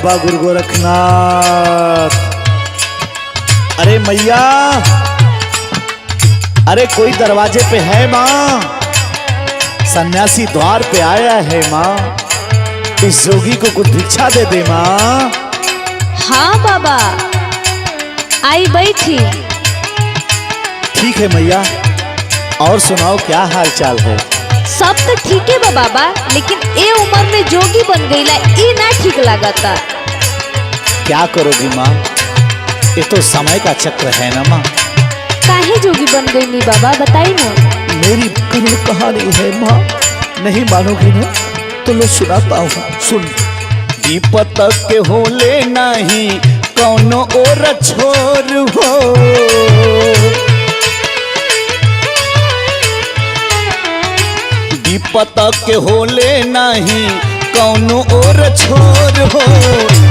बाबा गुरु गोरखनाथ। अरे मैया, अरे कोई दरवाजे पे है माँ? सन्यासी द्वार पे आया है माँ, इस जोगी को कुछ भिक्षा दे दे माँ। हाँ बाबा, आई बैठी। ठीक है मैया, और सुनाओ क्या हाल चाल है? सब तो ठीक है बाबा, लेकिन ए उम्र में जोगी बन गईला, ये ना ठीक लागता। क्या करोगी माँ, ये तो समय का चक्र है ना माँ। काहे जोगी बन गई नी बाबा, बताई ना। मेरी करुण कहानी है माँ, नहीं मानोगी ना तो लो सुनाता हूँ, सुन। विपत के होले नहीं कौनो और छोर हो, विपत के होले नहीं कौनो और छोर हो,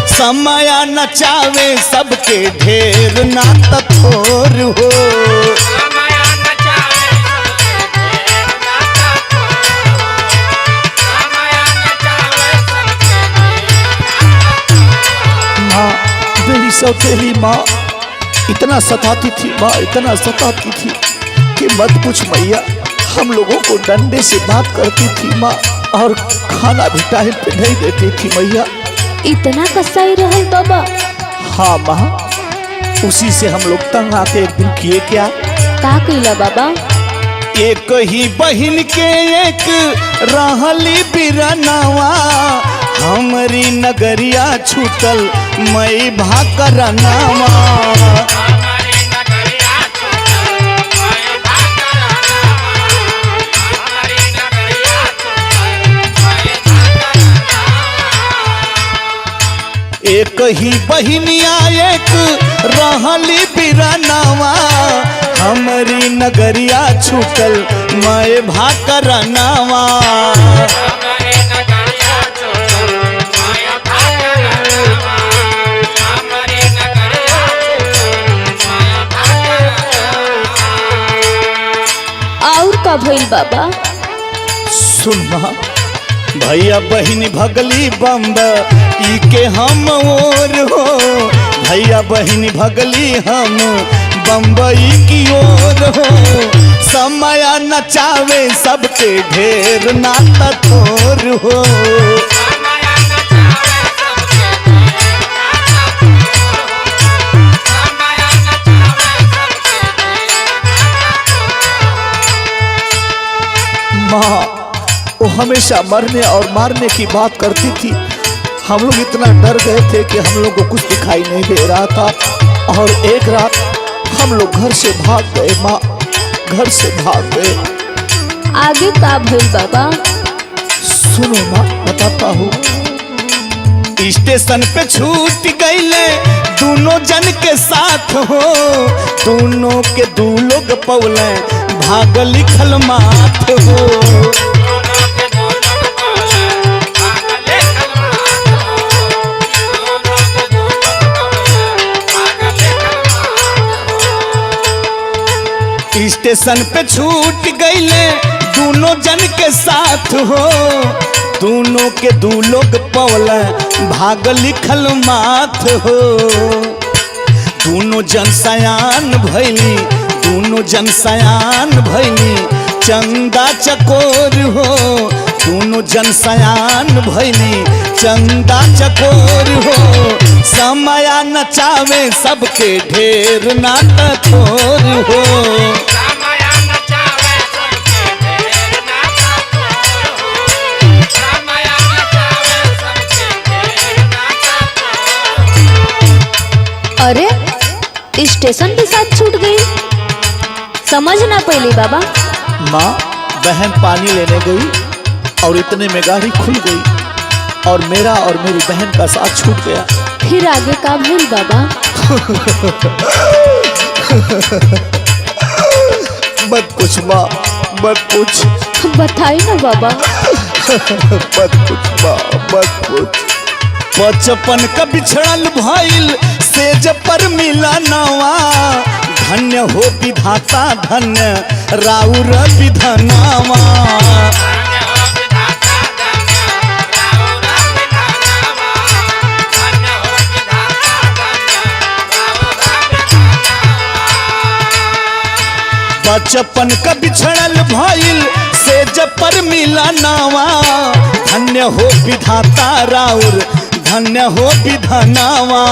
समय नचावे सबके ढेर ना तथोर हो। माँ, मेरी सौतेली माँ इतना सताती थी माँ, इतना सताती थी कि मत पूछ मैया। हम लोगों को डंडे से बात करती थी माँ, और खाना भी टाइम पे नहीं देती थी मैया। इतना कसाई रहल बाबा? हाँ माँ, उसी से हम लोग तंग आके एक दिन किए क्या। का कइला बाबा? एक ही बहिन के एक रहली बिरनवा, हमारी नगरिया छूटल मई भाकरनवा। एक ही बहिनिया एक रहली बिरनवा, हमारी नगरिया छूटल मई भाकरनवा। और का भइल बाबा? सुन माँ, भैया बहिनी भगली बम्ब ई के हम ओर हो, भैया बहिनी भगली हम बम्बई की ओर हो, समय नचावे सबके ढेर ना तथोर हो। माँ, वो हमेशा मरने और मारने की बात करती थी। हम लोग इतना डर गए थे कि हम लोग को कुछ दिखाई नहीं दे रहा था, और एक रात हम लोग घर से भाग गए माँ, घर से भाग गए। आगे का भइल बाबा? सुनो माँ, बताता हूँ। स्टेशन पे छूट गईले दोनों जन के साथ हो, दोनों के दू लोग पौले भाग लिखल माथ हो। स्टेशन पे छूट गईले दोनों जन के साथ हो, दोनों के दू लोग पौले भाग लिखल माथ हो। दोनों जन सयान भैली, दोनों जन सयान भैली चंदा चकोर हो, दोनों जन सयान भैली चंदा चकोर हो, समय नचावे सबके ढेर ना तथोर हो। अरे स्टेशन के साथ छूट गई, समझ ना पहली बाबा। माँ, बहन पानी लेने गई और इतने में गाड़ी खुल गई और मेरा और मेरी बहन का साथ छूट गया। फिर आगे का भूल बाबा? मत पूछ माँ, मत पूछ। बताई ना बाबा। मत पूछ माँ, मत पूछ। बचपन का बिछड़ल भइल सेज पर मिला नवा, धन्य हो विधाता धन्य राउर विधनावा। बचपन का बिछड़ल भइल से जब पर मिला नावा। धन्य हो विधाता राउर, धन्य हो विधानावा।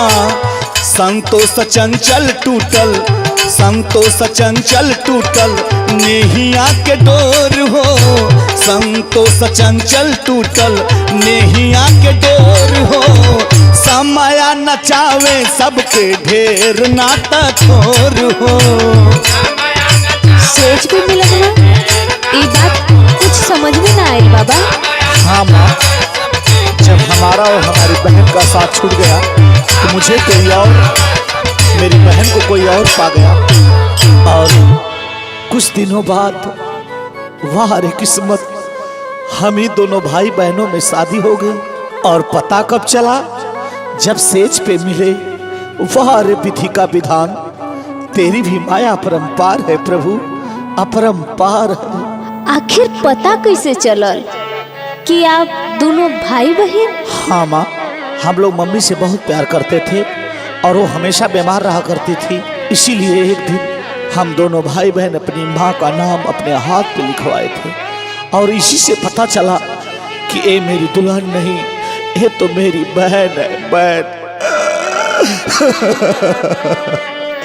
संतोष चंचल टूटल, संतोष चंचल टूटल, नेहिया के डोर हो। संतोष चंचल टूटल, नेहिया के डोर हो। समया नचावे सबके ढेर नाता छोर हो। सोच भी मिलत ना, ये बात कुछ समझ में ना आयल बाबा। हाँ माँ, जब हमारा और हमारी बहन का साथ छूट गया तो मुझे कोई और, मेरी बहन को कोई और पा गया। और कुछ दिनों बाद वाह रे किस्मत, हम ही दोनों भाई बहनों में शादी हो गई। और पता कब चला, जब सेज पे मिले। वाह रे विधि का विधान, तेरी भी माया अपरंपार है प्रभु, अपरंपार है। आखिर पता कैसे चलल कि आप दोनों भाई बहन? हाँ माँ, हम लोग मम्मी से बहुत प्यार करते थे और वो हमेशा बीमार रहा करती थी। इसीलिए एक दिन हम दोनों भाई बहन अपनी माँ का नाम अपने हाथ पे लिखवाए थे। और इसी से पता चला कि ये मेरी दुल्हन नहीं, ये तो मेरी बहन है, बहन।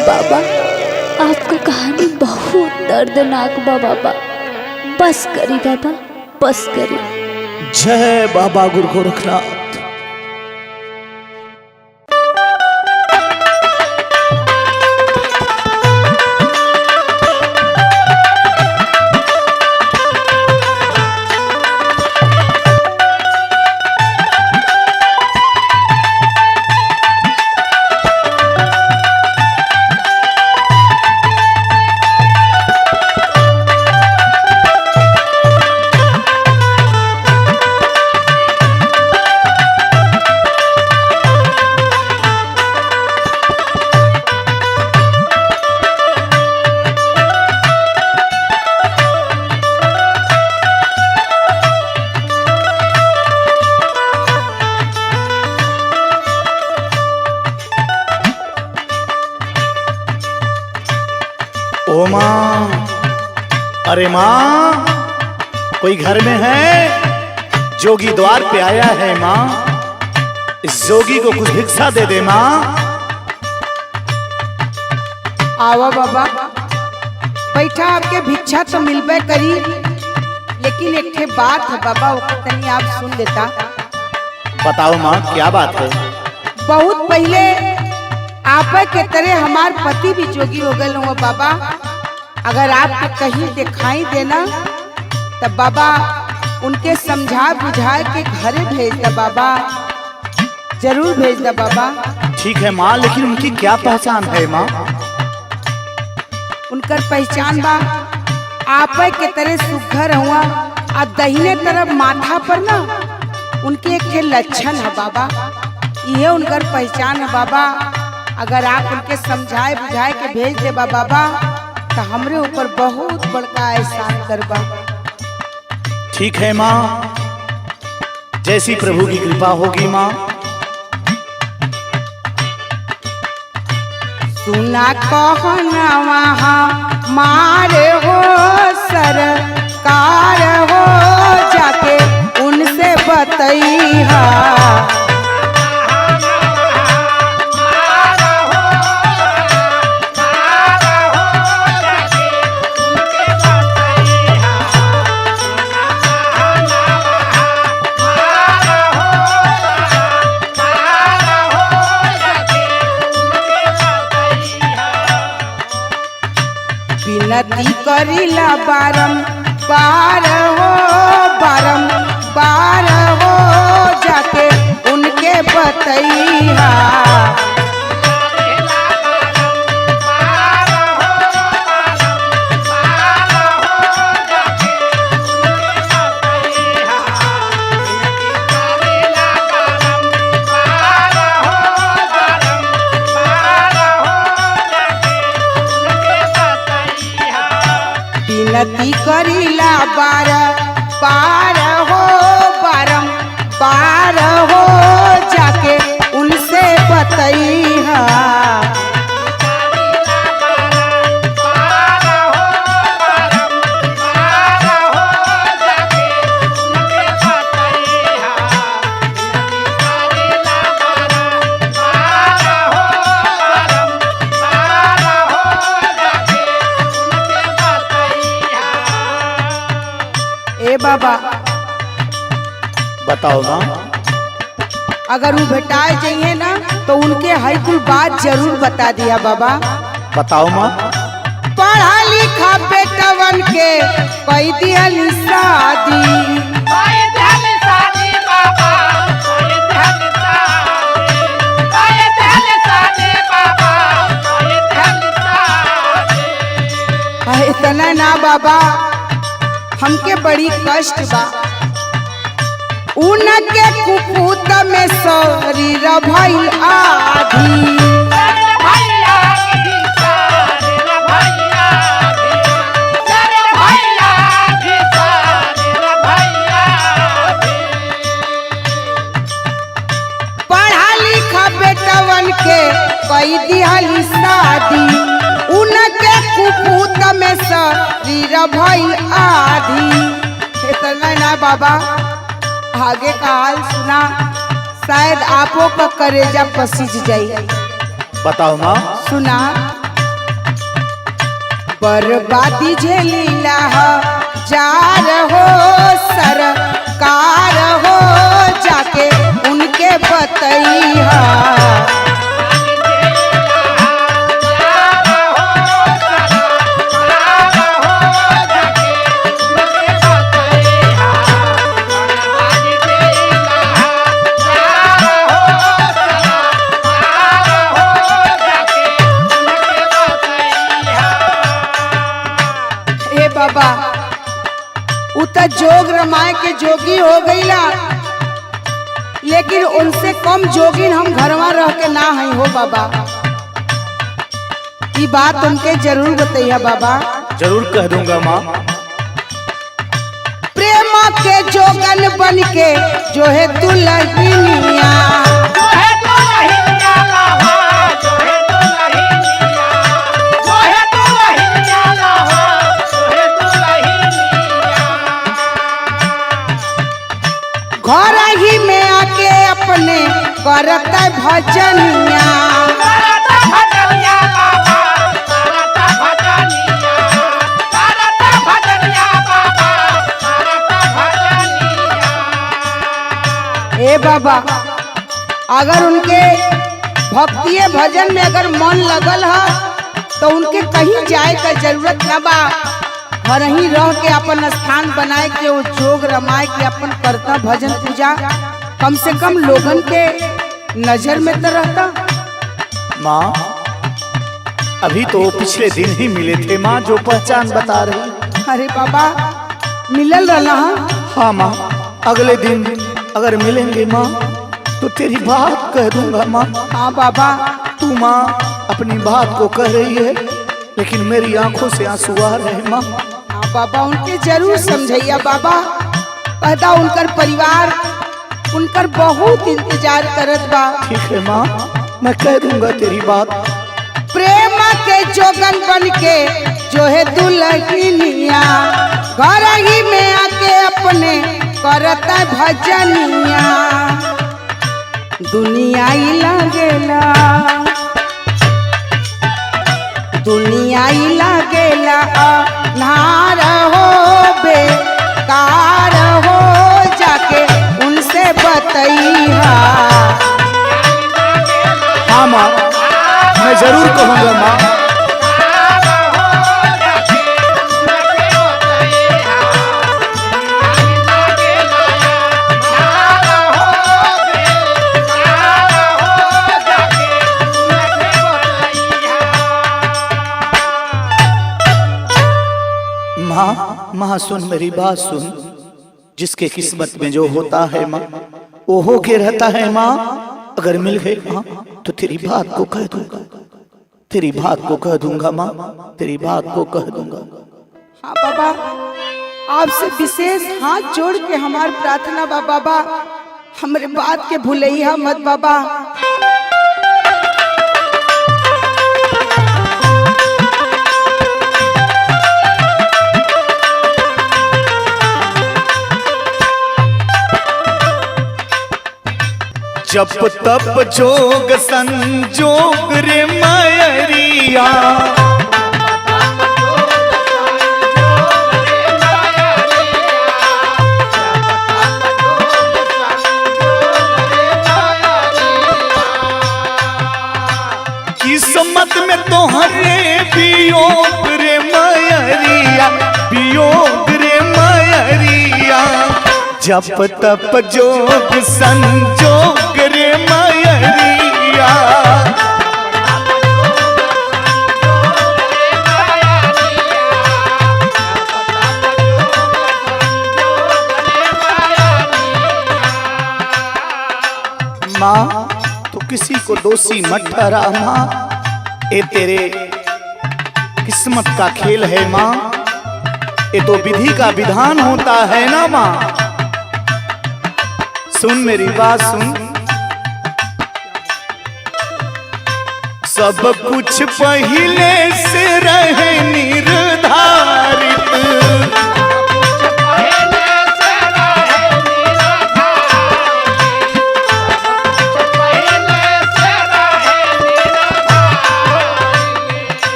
बाबा, आपका कहानी बहुत दर्दनाक बा बाबा। बस करी बाबा, बस करी। जय बाबा गुरु गोरखनाथ। ओ माँ, अरे माँ, कोई घर में है? जोगी द्वार पे आया है माँ, इस जोगी को कुछ भिक्षा दे दे माँ। आवा बाबा, बैठा, आपके भिक्षा तो मिलबे करी, लेकिन एक ठे बात है बाबा, वो तनी आप सुन लेता। बताओ माँ, क्या बात है? बहुत पहले आप के तरह हमार पति भी जोगी हो गए हो बाबा। अगर आपको कहीं दिखाई देना तब बाबा उनके समझा बुझा के घरे भेज दे बाबा, जरूर भेज दे बाबा। ठीक है माँ, लेकिन उनकी क्या पहचान है माँ? उनकर पहचान बा आप के तरह सुघर हुआ और दहिने तरफ माथा पर ना उनके एक ठे लक्षण है बाबा, ये उनकर पहचान है बाबा। अगर आप उनके समझाए बुझाए के भेज दे बाबा तो हमरे ऊपर बहुत बड़का एहसान करबा। ठीक है माँ, जैसी प्रभु की कृपा होगी माँ। सुना कहना वहाँ मारे हो सरकार हो, जाके उनसे बतैहा। विनती करिला बारंबार हो, बारंबार हो, जाके उनके बतैहा। विनती करिला बारंबार हो, बारंबार हो, जाके उनसे बतैहा। बाबा बताओ माँ। अगर वो भेटाए चाहिए ना तो उनके हर कुल बात जरूर बता दिया बाबा। बताओ माँ। पढ़ा लिखा बेटवन के कई दिहल शादी, इतना ना बाबा हमके बड़ी कष्ट बा। उनके कुपूत में शरीर भइल आधी, पढ़ा लिखा बेटवन के कई दिहल शादी, उनके कुपूत में शरीर भइल आधी। इतना ना बाबा आगे का हाल सुना शायद आपो का करेजा पसीज जाई। बताओ माँ। सुना बर्बादी झेलीला जार हो सरकार हो, जाके उनके बतैया। बाबा उता जोग रमाए के जोगी हो गईला, लेकिन उनसे कम जोगिन हम घरवा रह के ना है हो बाबा। ये बात उनके जरूर बताइए बाबा। जरूर कह दूंगा माँ। प्रेम के जोगन बन के जो है दुल्हनिया, घर ही में आके अपने करत भजनिया, ए बाबा अगर उनके भक्तिये भजन में अगर मन लगल है तो उनके कहीं जाए का जरूरत न बा। घर ही रह के अपन स्थान बनाए के वो जोग रमाए के अपन करता भजन पूजा, कम से कम लोगन के नजर में तो रहता। माँ अभी तो पिछले दिन ही मिले थे माँ, जो पहचान बता रही। अरे बाबा मिलल रहा। हाँ माँ, अगले दिन अगर मिलेंगे माँ तो तेरी बात कह दूंगा माँ। हाँ बाबा। तू माँ अपनी बात को कह रही है, लेकिन मेरी आंखों से आंसू आ रहे हैं माँ। हाँ बाबा उनके जरूर समझैया बाबा। कहता उनकर परिवार उनकर बहुत इंतजार करत बा। ठीक है माँ, मैं कह दूंगा तेरी बात। प्रेम के जोगन बन के जो है दुल्हनिया, घर ही में आके अपने करता भजनिया। दुनिया ही लागेला, दुनिया ही लागेला नार हो बेकार हो, जाके उनसे बतैया। हाँ माँ, मैं जरूर कहूँगा माँ। माँ माँ सुन मेरी बात सुन, जिसके किस्मत में जो होता है माँ वो हो के रहता है माँ। अगर मिल गए माँ तो तेरी बात को कह दूंगा, तेरी बात को कह दूंगा माँ, तेरी बात को कह दूंगा। हाँ बाबा आपसे विशेष हाथ जोड़ के हमार प्रार्थना बा बाबा, हमरे बात के भूलैया मत बाबा। जब तब जोग संजोग रे मायरिया, किस्मत में तोहरे वियोग रे मयरिया, वियोग रे मयरिया, जप तप जोग संजोग रे मयरिया। माँ तो किसी को दोषी मत ठहरा माँ, ये तेरे किस्मत का खेल है माँ, ये तो विधि का विधान होता है ना माँ। सुन मेरी बात सुन, सब कुछ पहले से रहे निर्धारित,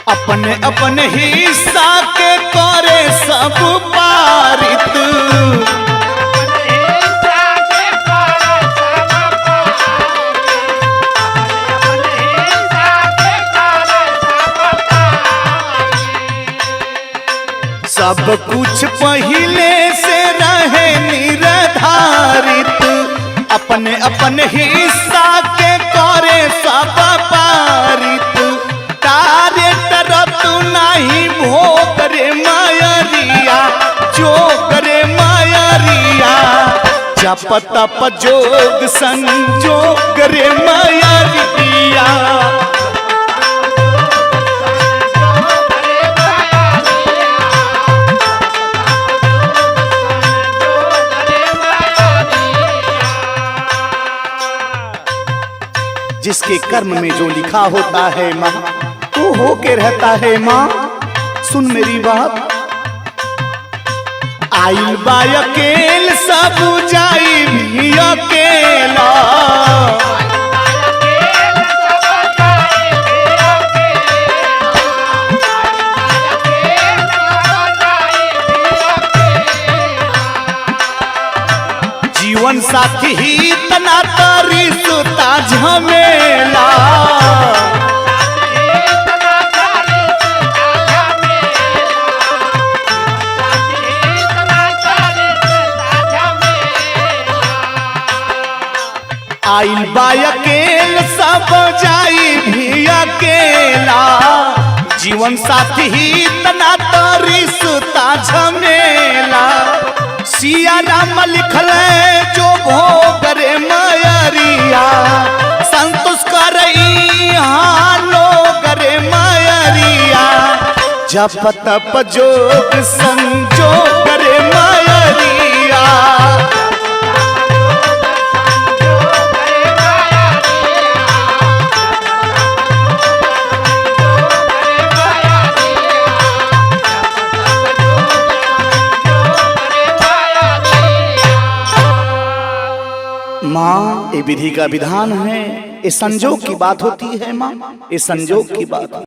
अपने अपने हिस्सा के करे सब पारित, सब कुछ पहले से रहे निर्धारित, अपने अपने हिस्सा के करे सब पारित, तारे तरफ नहीं भोग रे मयरिया, जोग रे मयरिया, जप तप जोग संजोग रे मयरिया। जिसके कर्म में जो लिखा होता है माँ वो होके रहता है माँ। सुन मेरी बात, आइल बा अकेल सब जाई भी अकेला, जीवन साथी ही तना तारी सुता झमेला, आइल बा अकेल सब जाई भी अकेला, जीवन साथी ही तना तारी सुता झमेला, सिया राम लिखल जो भोग रे मयरिया, संतोष करई लोग रे मयरिया, जप तप जोग संजोग रे मयरिया। माँ ये विधि का विधान है, ये संजोग की बात होती है माँ, ये संजोग की बात।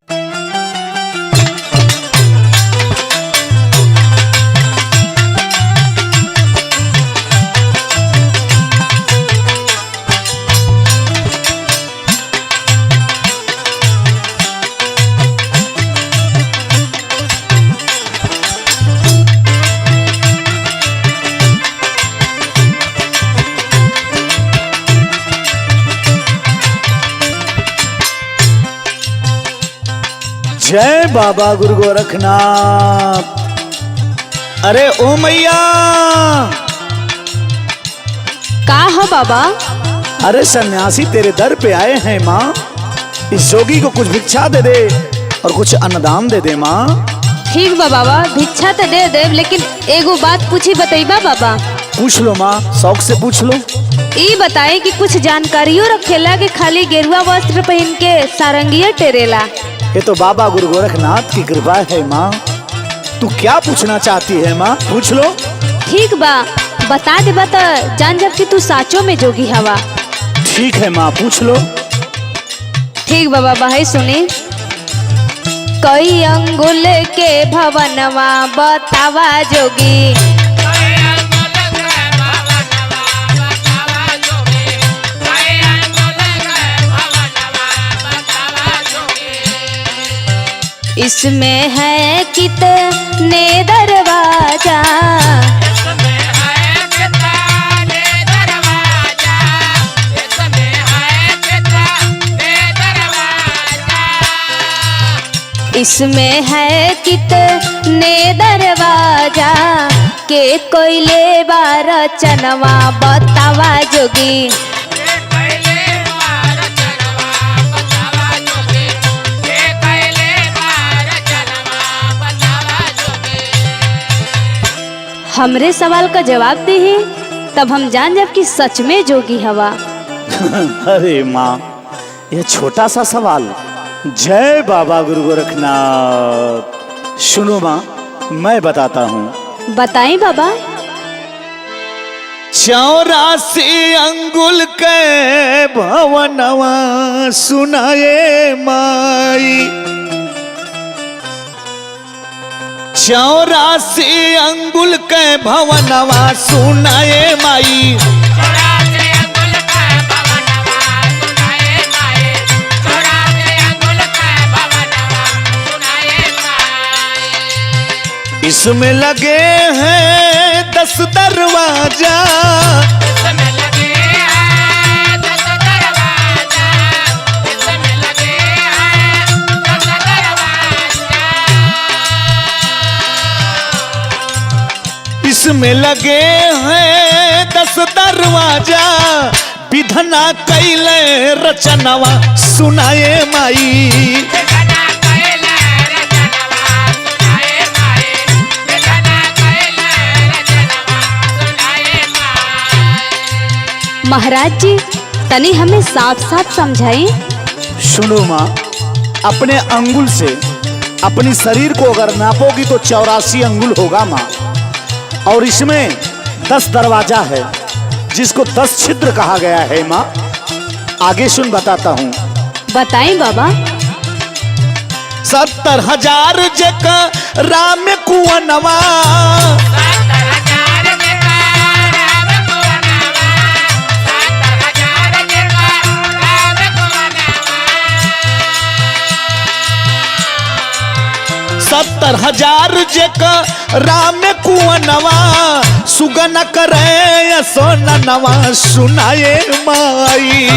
जय बाबा गुरु गोरखनाथ। अरे ओ मैया, का हो बाबा? अरे सन्यासी तेरे दर पे आए हैं माँ, इस जोगी को कुछ भिक्षा दे दे और कुछ अन्नदान दे दे माँ। ठीक बा बाबा, भिक्षा तो दे दे, लेकिन एगो बात पूछी बतईबा बाबा। पूछ लो माँ, शौक से पूछ लो। ये बताए कि कुछ जानकारियों रखेला कि खाली गेरुआ वस्त्र पहन के सारंगिया टेरेला? ये तो बाबा गुरु गोरखनाथ की कृपा है माँ। तू क्या पूछना चाहती है माँ, पूछ लो। ठीक बा, बता दे बता, जान जब कि तू साचो में जोगी हवा। ठीक है माँ, पूछ लो। ठीक बा बाबा, है सुने। कई अंगुल के भवनवा बतावा जोगी, इसमें है कितने दरवाजा, इसमें है कितने दरवाजा, के कोयले बार चनवा बतावा जोगी। हमरे सवाल का जवाब दे तब हम जान जब कि सच में जोगी हवा। अरे माँ, ये छोटा सा सवाल। जय बाबा गुरु गोरखनाथ। सुनो माँ, मैं बताता हूँ। बताएं बाबा। 84 अंगुल के भवनवा सुनाए माई, 84 अंगुल के भवनवा सुनाए माई, इसमें लगे हैं 10 दरवाजा, इसमें लगे हैं 10 दरवाजा, विधना कैले रचनवा सुनाए माई, महाराज जी तनी हमें साफ साफ समझाई। सुनो माँ, अपने अंगुल से अपनी शरीर को अगर नापोगी तो 84 अंगुल होगा माँ, और इसमें 10 दरवाजा है जिसको 10 छिद्र कहा गया है माँ। आगे सुन, बताता हूँ। बताएं बाबा। 70,000 जका राम कुवनवा, 70,000 जका राम कुवनवा, सुगन करे सोननवा सुनाए माई,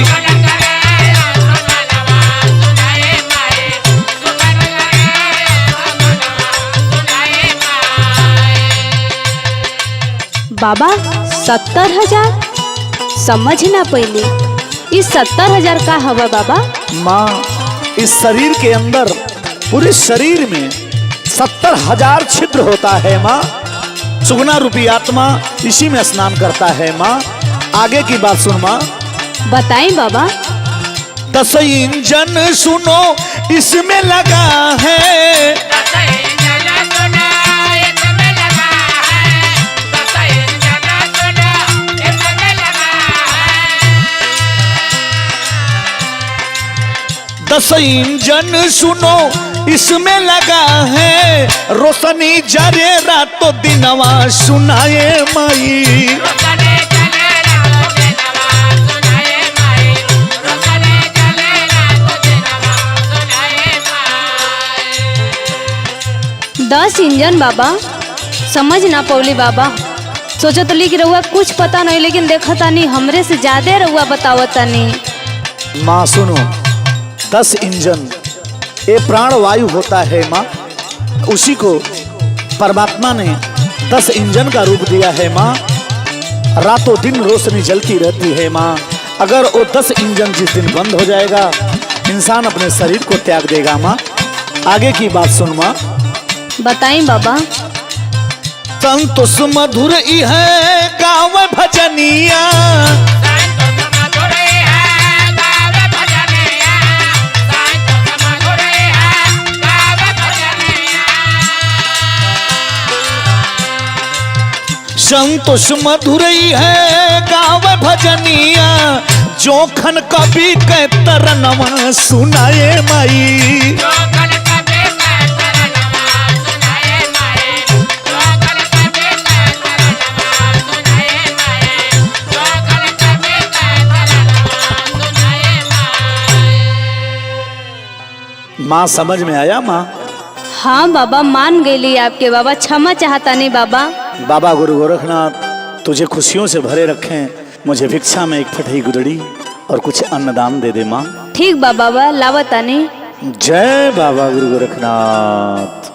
बाबा 70,000 समझ ना पहले, इस 70,000 का हवा बाबा। माँ, इस शरीर के अंदर, पूरे शरीर में 70,000 छिद्र होता है माँ। सुगना रूपी आत्मा इसी में स्नान करता है माँ। आगे की बात सुन माँ। बताएं बाबा। 10 इंजन सुनो इसमें लगा है, 10 इंजन सुनो इसमें लगा है, रोशनी जरे रातों दिनवा सुनाए माई, दस इंजन बाबा, समझ ना पौली बाबा। सोचो तो लिख रहुआ कुछ पता नहीं, लेकिन देखा तानी हमरे से ज्यादा रहुआ बतावता नहीं। माँ सुनो, 10 इंजन ये प्राण वायु होता है माँ, उसी को परमात्मा ने 10 इंजन का रूप दिया है माँ। रातों दिन रोशनी जलती रहती है माँ। अगर वो 10 इंजन जिस दिन बंद हो जाएगा, इंसान अपने शरीर को त्याग देगा माँ। आगे की बात सुन माँ। बताएं बाबा। संतोष मधुर है गाँव भजनिया, संतोष मधुरई है गाँव भजनिया, जोखन कभी के तरनवा सुनाए माई, माँ समझ में आया माँ? हाँ बाबा, मान गई आपके बाबा, क्षमा चाहता नहीं बाबा। बाबा गुरु गोरखनाथ तुझे खुशियों से भरे रखें। मुझे भिक्षा में एक फटही गुदड़ी और कुछ अन्नदान दे दे माँ। ठीक बाबा, लावता नहीं। जय बाबा गुरु गोरखनाथ।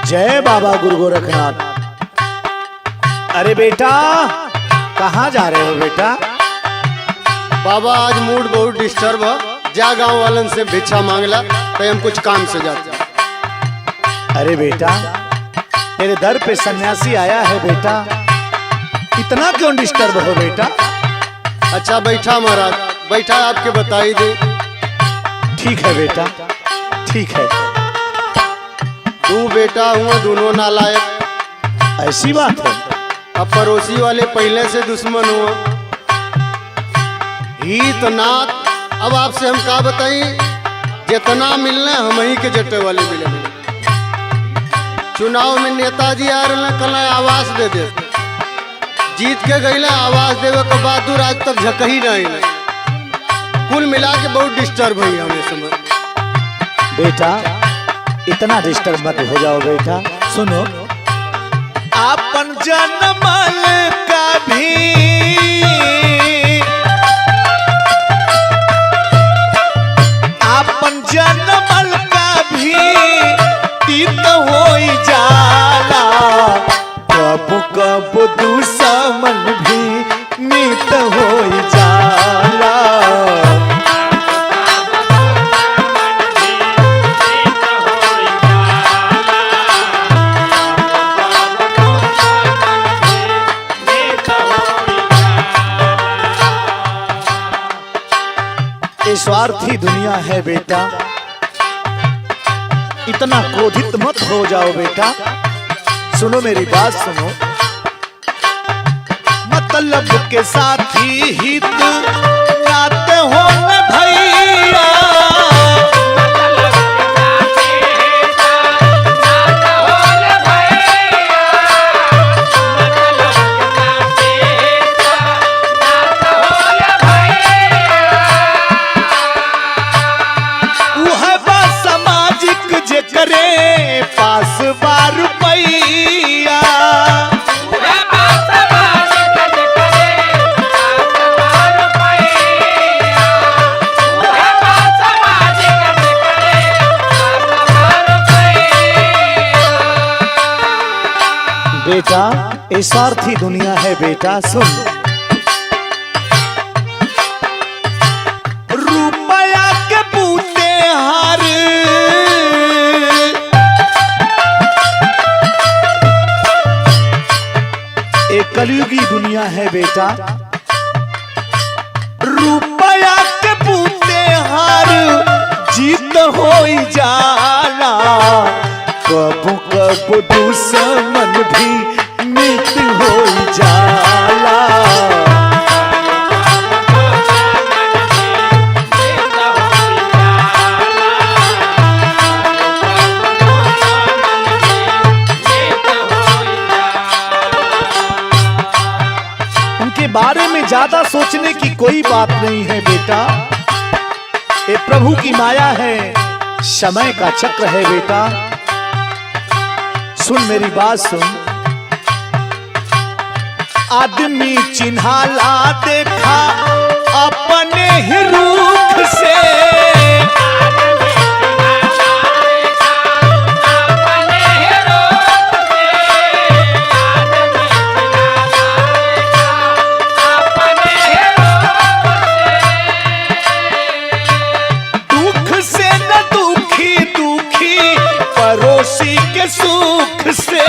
जय बाबा गुरु गोरखनाथ। अरे बेटा, कहाँ जा रहे हो बेटा? बाबा आज मूड बहुत डिस्टर्ब है, जा गांव वालन से भिक्षा मांगला तो हम कुछ काम से जाते। अरे बेटा, तेरे दर पे सन्यासी आया है बेटा, इतना क्यों डिस्टर्ब हो बेटा? अच्छा बैठा महाराज, बैठा आपके बताई दे। ठीक है बेटा, ठीक है। तू बेटा हुआ दोनों नालायक। ऐसी बात है? अब पड़ोसी वाले पहले से दुश्मन हुआ हित नाथ। अब आपसे हम का बताई, जितना मिलने हम ही के जट्टे वाले मिले। चुनाव में नेताजी आ रहे कल आवाज दे दे, जीत के गईला आवाज देवे के बाद आज तक झकही नहीं। कुल मिला के बहुत डिस्टर्ब हुई हमें समझ। बेटा इतना डिस्टर्ब मत हो जाओ बेटा। सुनो, आपन जनमल का भी आपन जनमल का भी तीत होई जाला, कब कब दुश्मन भी मीत होई जाला। स्वार्थी दुनिया है बेटा, इतना क्रोधित मत हो जाओ बेटा। सुनो मेरी बात सुनो, मतलब के साथी हित नाते हो न भैया। पास बार पैया बेटा, ये स्वार्थी दुनिया है बेटा। सुन, रुपया के बूते हार एक कलयुगी दुनिया है बेटा। रुपया के बूते हार जीत होई जाला, कब कब दुश्मन भी मित होई जाला। बारे में ज्यादा सोचने की कोई बात नहीं है बेटा। ये प्रभु की माया है, समय का चक्र है बेटा। सुन मेरी बात सुन, आदमी चिन्हाला देखा अपने ही रूप से, सुख से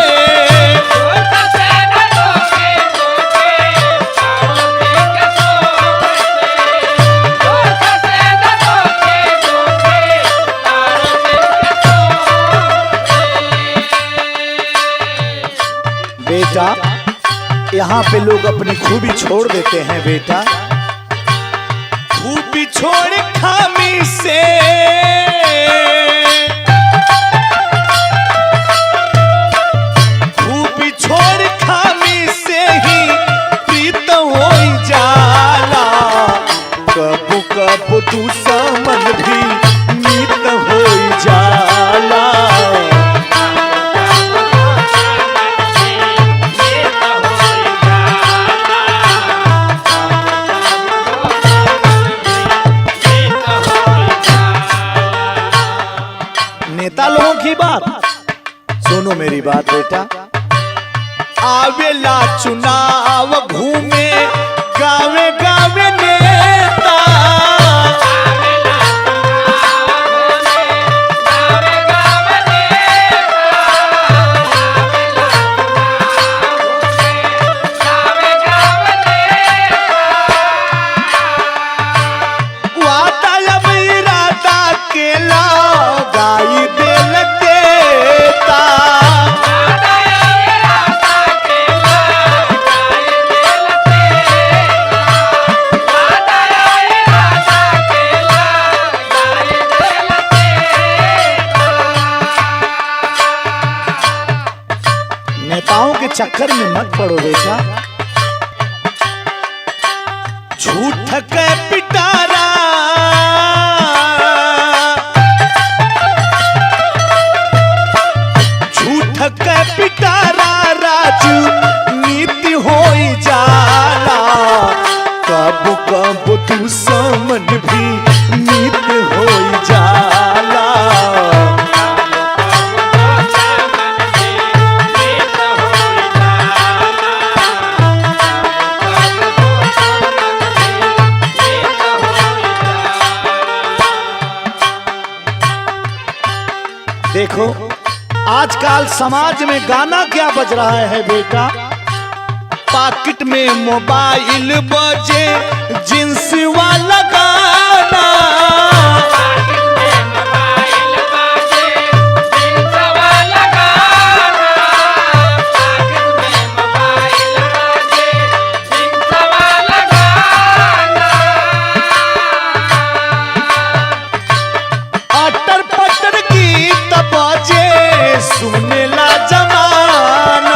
यहाँ पे लोग अपनी खूबी छोड़ देते हैं बेटा। खूबी छोड़ खामी से खूबी छोड़ खामी से ही प्रीत हो जाला। कबू कबू दुश्मन भी मीत हो जाला। नेता लोगों की बात सुनो मेरी बात बेटा। आवेला चुनाव घूमे गावे गावे नेता। वादा अब इरादा केला गाई दिल देता। नेताओं के चक्कर में मत पड़ो बेटा। झूठ के पिटारा झूठ के पिटारा राजू नीति हो जाला। कब कब दुश्मन भी नीत हो जाला। देखो आजकल समाज में गाना क्या बज रहा है बेटा। पॉकेट में मोबाइल बजे जींस वाला गाना। अटर पटर गीत बजे सुनेला जमाना।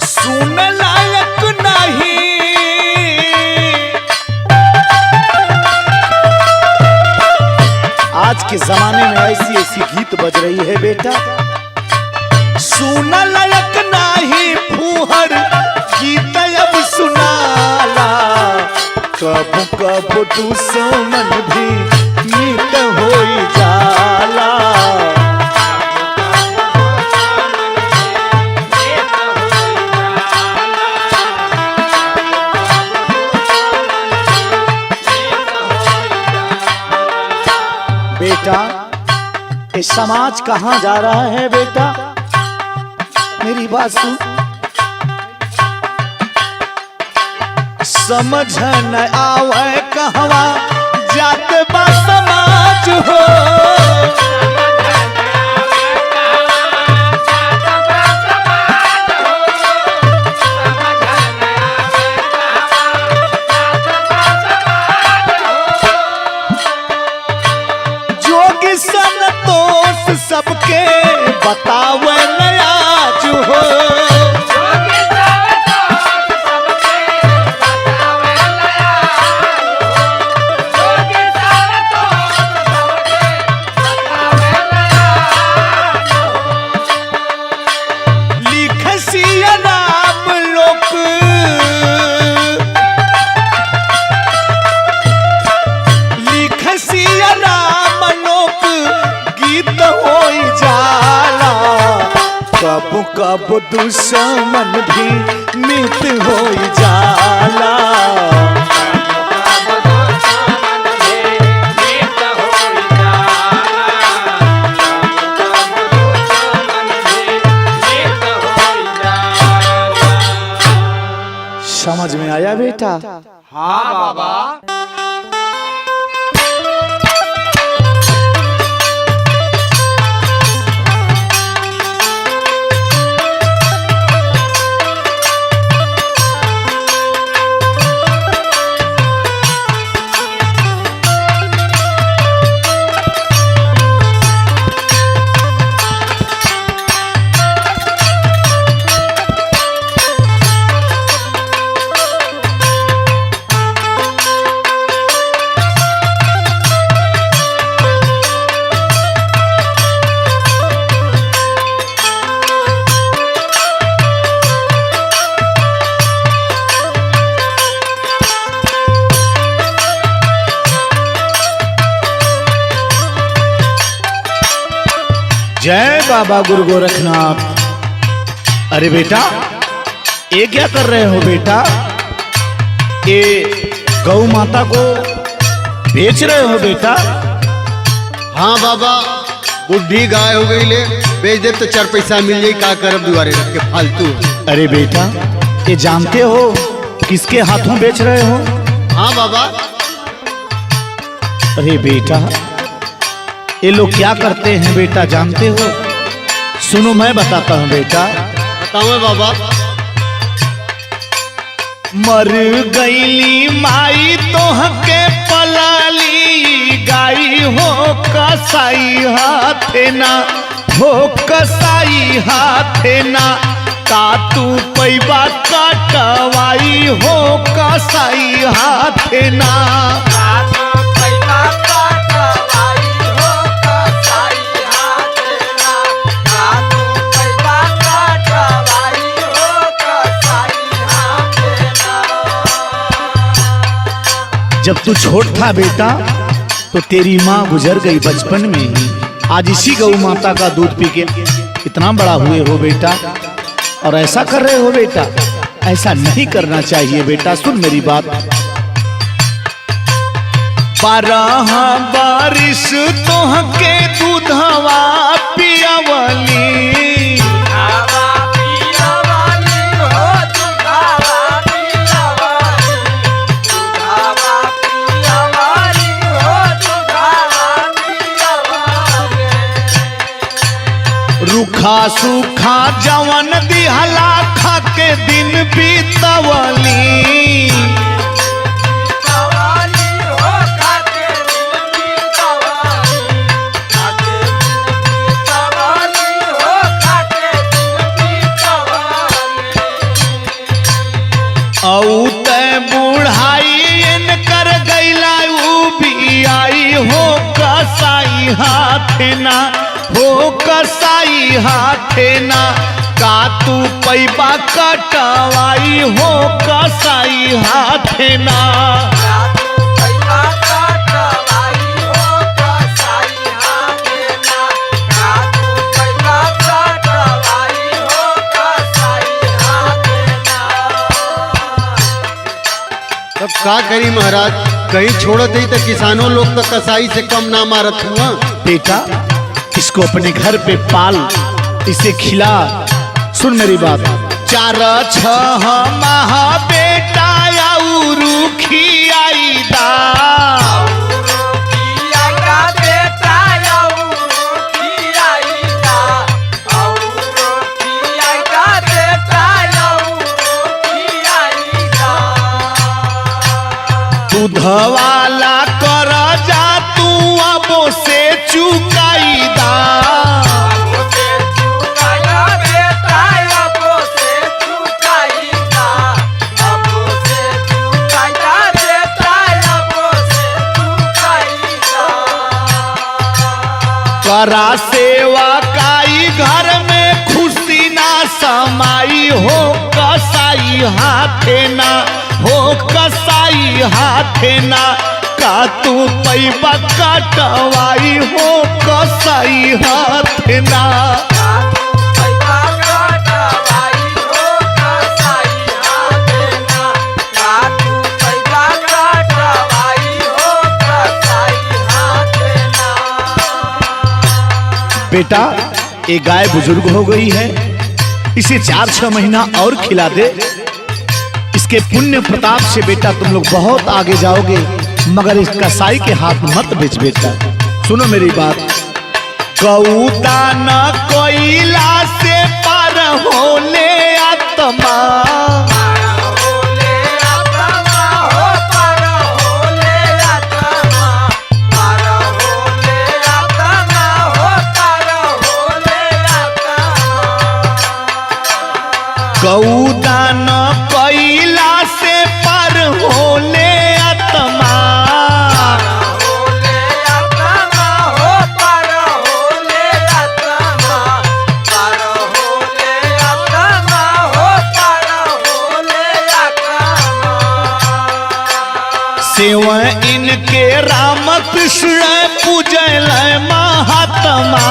सुन लायक नहीं आज के जमाने में ऐसी ऐसी गीत बज रही है बेटा। सुन लायक नहीं फूहर गीत अब सुनाला। कब कब दुश्मन भी मीत हो जाला। बेटा ये समाज कहाँ जा रहा है बेटा। मेरी बात सुन। समझ न आवे कहवा जात बा समाज हो। जोगी संतोष सबके बतावे नयाज हो। लिख सिया नाम लोक लिख सिया नाम लोक गीत हो जाला। कब कब दुश्मन भी मित हो जाला। समझ में आया बेटा? हाँ बाबा। जय बाबा गुरु गोरखनाथ। अरे बेटा, ये क्या कर रहे हो बेटा? ये गौ माता को बेच रहे हो बेटा? हाँ बाबा, बुढ़ी गाय हो गई ले, बेच दे तो 4 पैसा मिल जाये, का करब दुआरे रख के फालतू। अरे बेटा, ये जानते हो किसके हाथों बेच रहे हो? हाँ बाबा। अरे बेटा, ये लोग क्या करते हैं बेटा जानते हो? सुनो मैं बताता हूँ बेटा। बताओ बाबा। मर गईली माई तोहके पलाली गाई हो कसाई हाथे ना, हो कसाई हाथे ना, का तू पैबा कटवाई हो कसाई हाथे ना। जब तू छोट था बेटा तो तेरी माँ गुजर गई बचपन में ही। आज इसी गौ माता का दूध पी के इतना बड़ा हुए हो बेटा, और ऐसा कर रहे हो बेटा? ऐसा नहीं करना चाहिए बेटा। सुन मेरी बात। 12 बारिश तोहके दूधवा पियावली, रूखा सूखा जवन दिहला खा के दिन बीतवली, औ ते बुढ़ाई कर गैला भी आई हो कसाई हाथे ना, हो कसाई हाथे ना, का तू पैबा कटवाई हो कसाई हाथे ना। तब का करी महाराज, कहीं छोड़त ही तो किसानों लोग तो कसाई से कम ना मारत हुआ। बेटा, इसको अपने घर पे पाल, इसे खिला। सुन मेरी बात। 4-6 माह बेटा औरू खियाई दा, दूधवाला कर जा तू अबो से चुकाई दा। करा सेवा काई घर में खुशी ना समाई हो कसाई हाथे ना, हो कसाई हाथे ना, का तू पैबा कटवाई हो कसाई हाथे ना। बेटा, ये गाय बुजुर्ग हो गई है, इसे 4-6 महीना और खिला दे, इसके पुण्य प्रताप से बेटा तुम लोग बहुत आगे जाओगे, मगर इस कसाई के हाथ मत बेच बेटा। सुनो मेरी बात, गौदान कोयला से पार होले आत्मा, गौदान कोयला से पार होले आत्मा, शिव इनके राम कृष्ण पूजल महात्मा,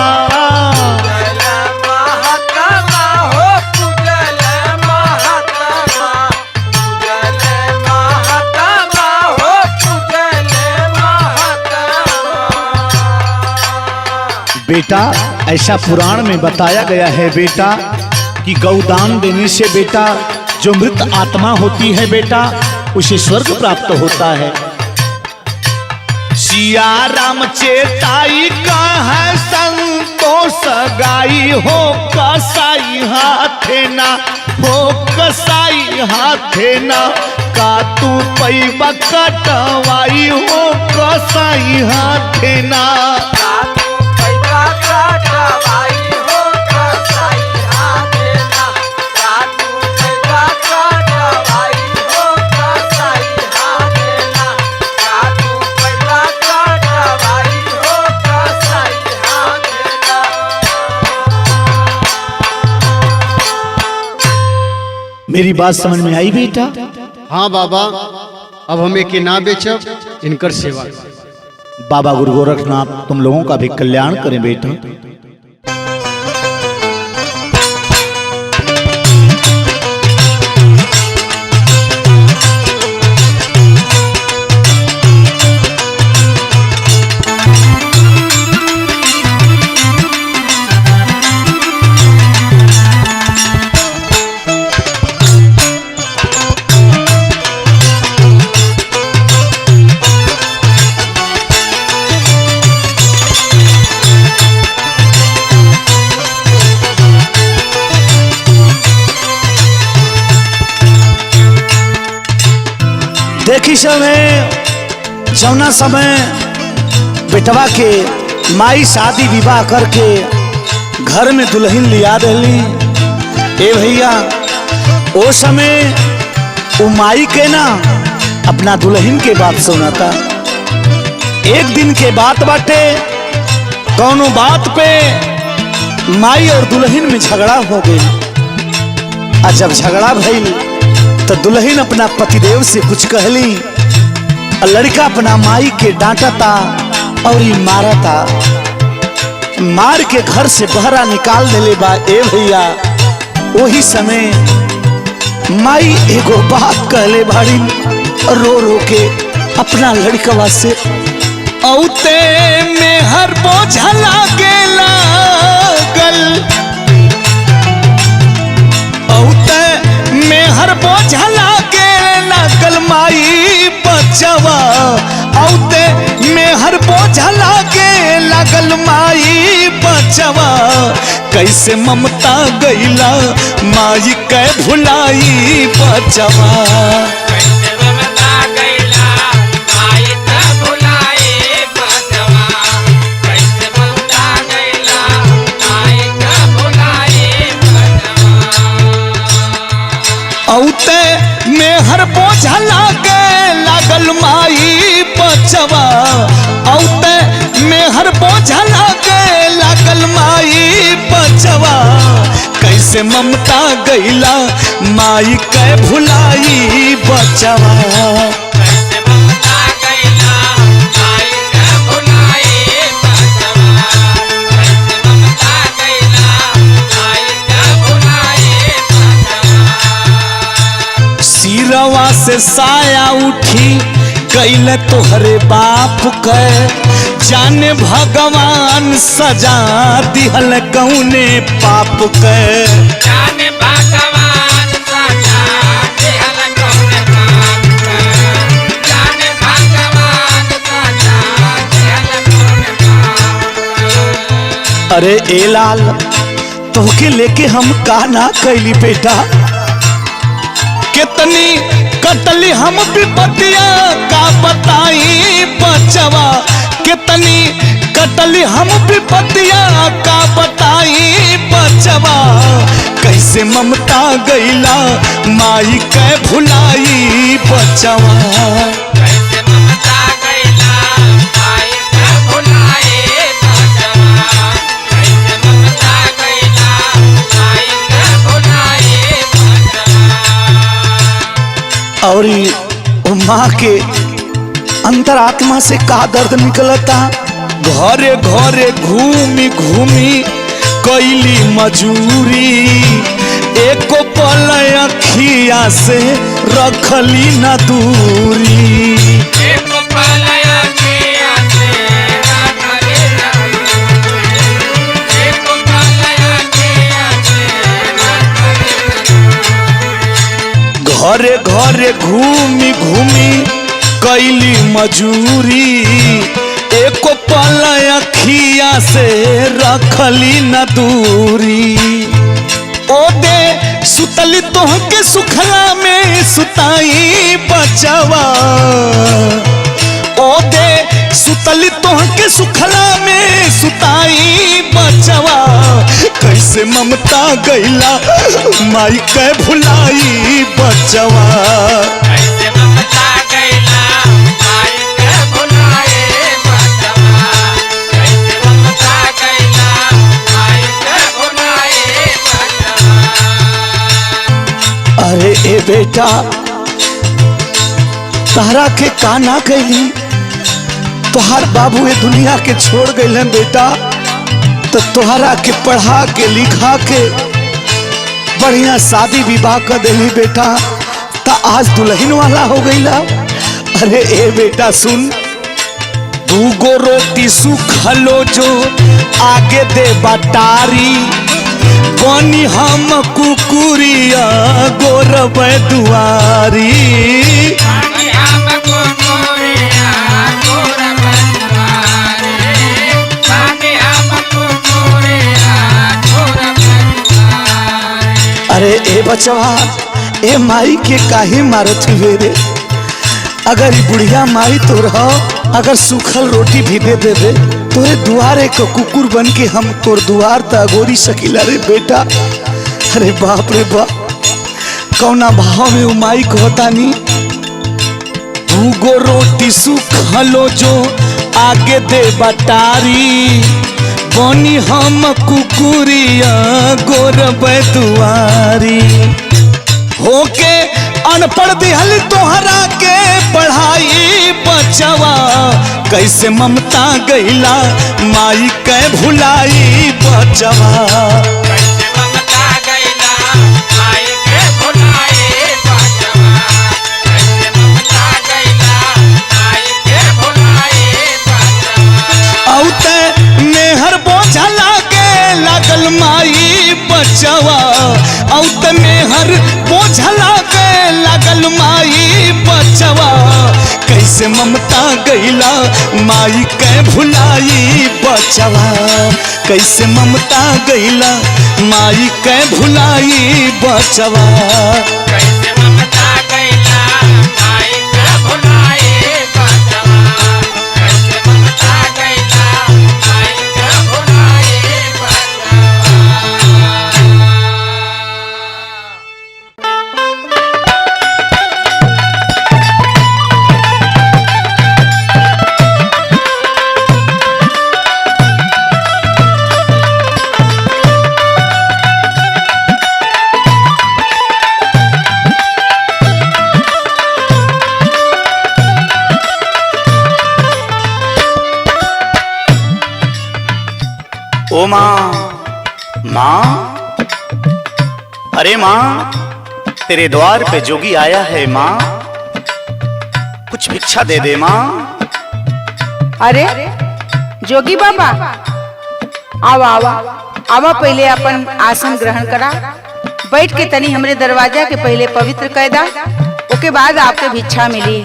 बेटा ऐसा पुराण में बताया गया है बेटा कि गौदान देने से बेटा जो मृत आत्मा होती है बेटा उसे स्वर्ग प्राप्त होता है। सिया राम चेताई का है संतोष गाई हो कसाई हाथे ना, हो कसाई हाथे ना, का तू पैबा कटवाई हो कसाई हाथे ना। मेरी बात समझ में आई बेटा? हाँ बाबा, अब हमें के ना बेचब, इनकर सेवा। बाबा गुरु गोरखनाथ तुम लोगों का भी कल्याण करें बेटा। देखी समय जौना समय बेटवा के माई शादी विवाह करके घर में दुल्हन लिया दिली, ए भैया ओ समय वो माई के ना अपना दुल्हन के बात सुनाता। एक दिन के बात बाटे, कौनो बात पे माई और दुल्हन में झगड़ा हो गई। और जब झगड़ा भइल तो दुल्हन अपना पतिदेव से कुछ कहली, लड़का अपना माई के डांटता और ही मारता, मार के घर से बहरा निकाल देले बा। ए भैया वही समय माई एगो बात कहले बाड़ी रो रो के अपना लड़कवा से, औते में हर बोझा लागे लागल, औते में हर बोझा लागे लागल माई बचवा, औते में हर बोझा लागे लागल माई बचवा, कैसे ममता गईला माई के भुलाई बचवा, कैसे ममता गईला माई के भुलाई बचवा, कैसे ममता गईला माई के भुलाई बचवा, औते में हर बोझा लागे लागल माई बचवा, औते में हर बोझा लागे लागल माई बचवा, कैसे ममता गईला माई के भुलाई बचवा, कैसे ममता गईला माई के भुलाई बचवा, कैसे ममता गईला माई के भुलाई बचवा। सिरवा से साया उठी कैले तोहरे बाप के, जाने भगवान सजा दिहल कौने पाप के, जाने भगवान सजा दिहल कौने अरे ए लाल तोहके लेके हम का ना कैली बेटा, कितनी कटली हम विपतिया का बताई बचवा, कितनी कटली हम विपतिया का बताई बचवा, कैसे ममता गईला माई के भुलाई बचवा। कैसे ममता गईला माई के भुलाए बचवा, कैसे ममता गईला माई के भुलाए बचवा। और वो माँ के अंतरात्मा से का दर्द निकलता, घरे घरे घूमी घूमी कैली मजूरी, एको पल अखिया से रखली न दूरी। एक पल अखिया से रखली न दूरी, एक पल अखिया से रखली न दूरी। घरे घरे घूमी घूमी कैली मजूरी, एको पल अखिया से रखली न दूरी। ओ दे सुतली तोहके सुखला में सुताई बचवा, ओ दे सुतली तोहके सुखला में सुताई बचवा, कैसे ममता गईला माई के भुलाई बचवा। कैसे ममता गईला माई के भुलाए बचवा, कैसे ममता गईला माई के भुलाए बचवा। अरे ए बेटा तारा के का ना कैली, तोहार बाबू ये दुनिया के छोड़ गए बेटा, तो तोहरा के पढ़ा के लिखा के बढ़िया शादी विवाह कर देली बेटा, ता आज दुल्हन वाला हो गईला। अरे ए बेटा सुन, दूगो रोटी सुखलो जो आगे दे बटारी, बनी हम कुकुरिया गोरब दुआरी। पानी हमको गोरिया गोरब दुआरे, पानी हमको गोरिया गोरब दुआरे। अरे ए बचवा ए माई के काहे मारत हुए रे, अगर ये बुढ़िया माई तो रहो, अगर सूखल रोटी भी दे देवे तोरे दुआरे को कुकुर बन के हम तोर दुआर त अगोरी सकीला रे बेटा। अरे बाप रे बाप, कौना भाव में माई कहतानी, दूगो रोटी सुखलो जो आगे दे बटारी, बनी हम कुकुरिया गोरब दुआरी। होके अनपढ़ दिहल तोहरा के पढ़ाई बचवा, कैसे ममता गईला माई के भुलाई बचवा। कैसे ममता गईला माई के भुलाए बचवा, कैसे ममता गईला माई के भुलाए बचवा। औते मेहर बोझा लागे लागल माई बचवा, औते मेहर बोझा लागे लागल माई बचवा, कैसे ममता गईला माई के भुलाई बचवा, कैसे ममता गईला माई के भुलाई बचवा। कैसे ममता गईला माई के भुलाए बचवा, कैसे ममता गईला माई के भुलाए बचवा। ओ माँ, माँ, अरे माँ तेरे द्वार पे जोगी आया है माँ, कुछ भिक्षा दे दे माँ। अरे जोगी बाबा, आवा आवा आवा, पहले अपन आसन ग्रहण करा, बैठ के तनी हमरे दरवाजा के पहले पवित्र कैदा, ओके बाद आपके भिक्षा मिली।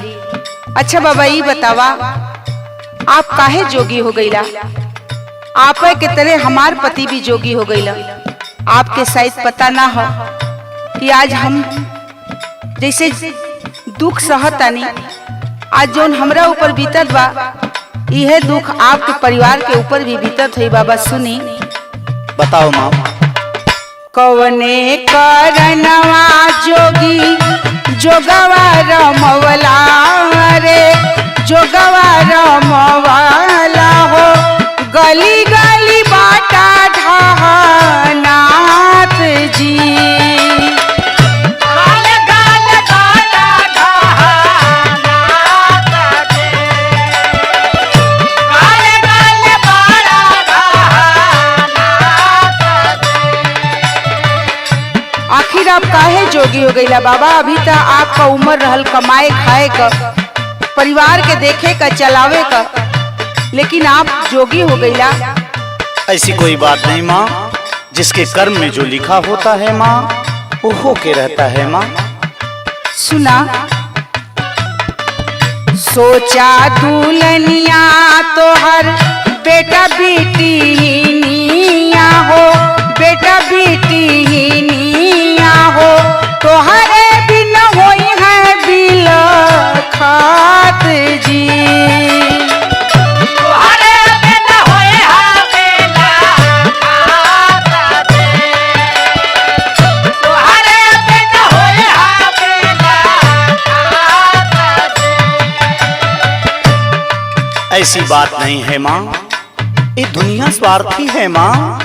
अच्छा बाबा, ये बतावा आप काहे जोगी हो गईला? आप के तरह हमार पति भी जोगी हो गई। आपके शायद पता ना हो कि आज हम जैसे दुख सहतानी, आज जो हमरा ऊपर बीतत बा, यह दुख आपके परिवार के ऊपर भी बीतत हुई। बाबा सुनी, बताओ माँ। कवने करनवा जोगी जोगवा रमवला रे, जोगवा रमवला हो, गली गली बाटा ढहनाथ जी। आखिर आप काहे जोगी हो गईला बाबा? अभी तक आपका उम्र रहल कमाए खाए का, परिवार के देखे का, चलावे का, लेकिन आप जोगी हो गईला। ऐसी कोई बात नहीं माँ, जिसके कर्म में जो लिखा होता है माँ वो होके रहता है माँ। सुना, सोचा दुल्हनिया तोहर बेटा बेटी निया हो, बेटा बेटी निया हो, तोहरे बिन होई है बिलखत जी। ऐसी बात नहीं है माँ, ये दुनिया स्वार्थी है माँ।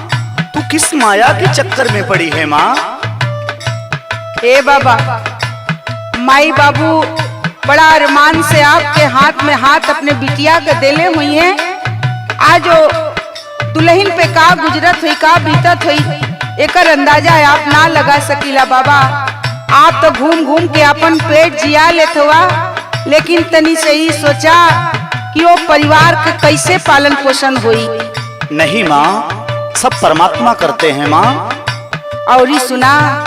तू किस माया के चक्कर में पड़ी है माँ? ए बाबा, माई बाबू बड़ा अरमान से आपके हाथ में हाथ अपने बिटिया के देले हुई हैं। आज दुल्हन पे का गुजरत हुई, का बीतत हुई, एकर अंदाजा आप ना लगा सकीला बाबा। आप तो घूम घूम के अपन पेट जिया लेत हुआ, लेकिन तनी से ही सोचा कि वो परिवार के कैसे पालन पोषण हुई। नहीं माँ, सब परमात्मा करते हैं माँ। और सुना,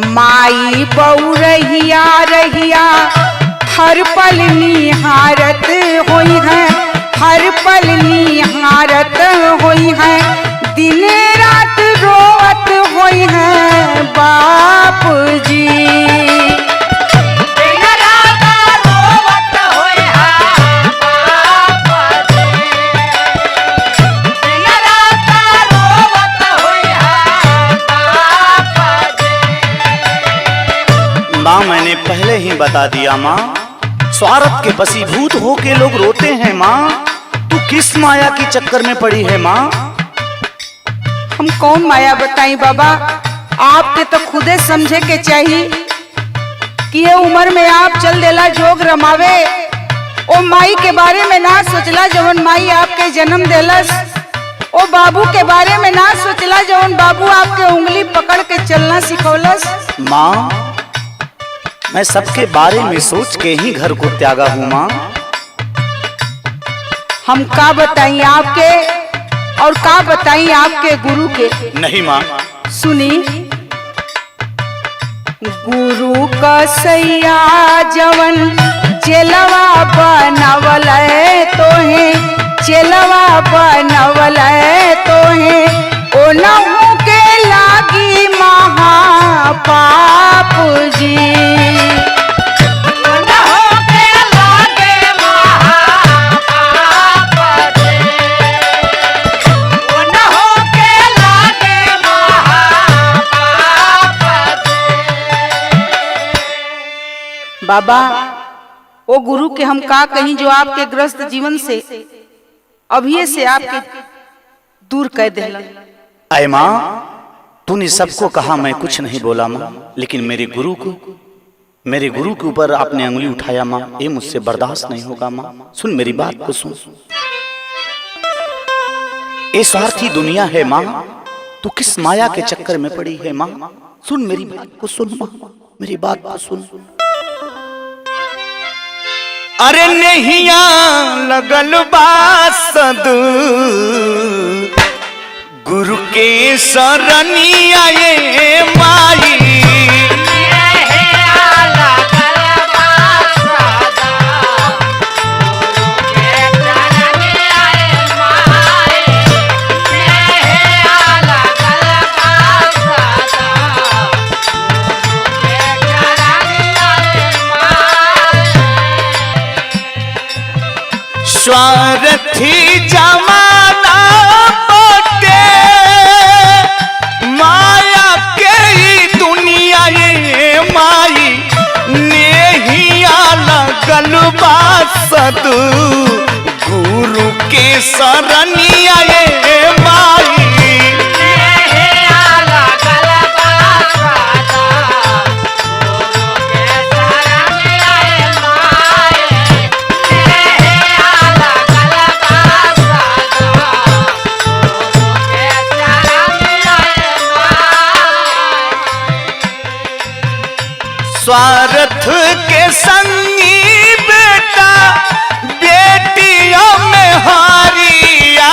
माई बहू रहिया रहिया हर पल निहारत होई है, हर पल निहारत होई है, दिन रात रोवत होई है बाप जी। माँ मैंने पहले ही बता दिया माँ, स्वार्थ के बसीभूत होके लोग रोते हैं माँ। तू किस माया की चक्कर में पड़ी है माँ? हम कौन माया बताई बाबा? आपके तो खुदे समझे के चाहिए कि ये उम्र में आप चल देला जोग रमावे। ओ माई के बारे में ना सोचला जवन माई आपके जन्म देलस, ओ बाबू के बारे में ना सोचला जवन बाबू आपके उंगली पकड़ के चलना सिखौलस। माँ मैं सबके बारे में सोच के ही घर को त्यागा हूँ माँ। हम का बताई आपके और का बताई आपके गुरु के? नहीं माँ। सुनी, गुरु का सैया जवन चेलवा बनवल तोहे, चेलवा बनवल तोहे, ओ नहु के लागी महापाप जी। बाबा, ओ गुरु के हम का कहीं जो आपके ग्रस्त जीवन से अभी से आपके दूर कर देला। अय माँ, तूने सबको कहा, मैं कुछ नहीं बोला माँ, लेकिन मेरे गुरु के ऊपर आपने अंगुली उठाया माँ, ये मुझसे बर्दाश्त नहीं होगा माँ। सुन मेरी बात को सुन। ये स्वार्थी दुनिया है माँ, तू किस माया के चक्कर में पड़ी है माँ? सुन मेरी बात को सुन माँ, मेरी बात को सुन। अरे नैया लगल बासद गुरु के शरणिया ये माई, स्वार्थी जमाना बाटे, माया के ही दुनिया ये माई नेहिया लगल बा सदु गुरु के शरणिया ये माई। स्वार्थ के संगी बेटा बेटियों में हारिया,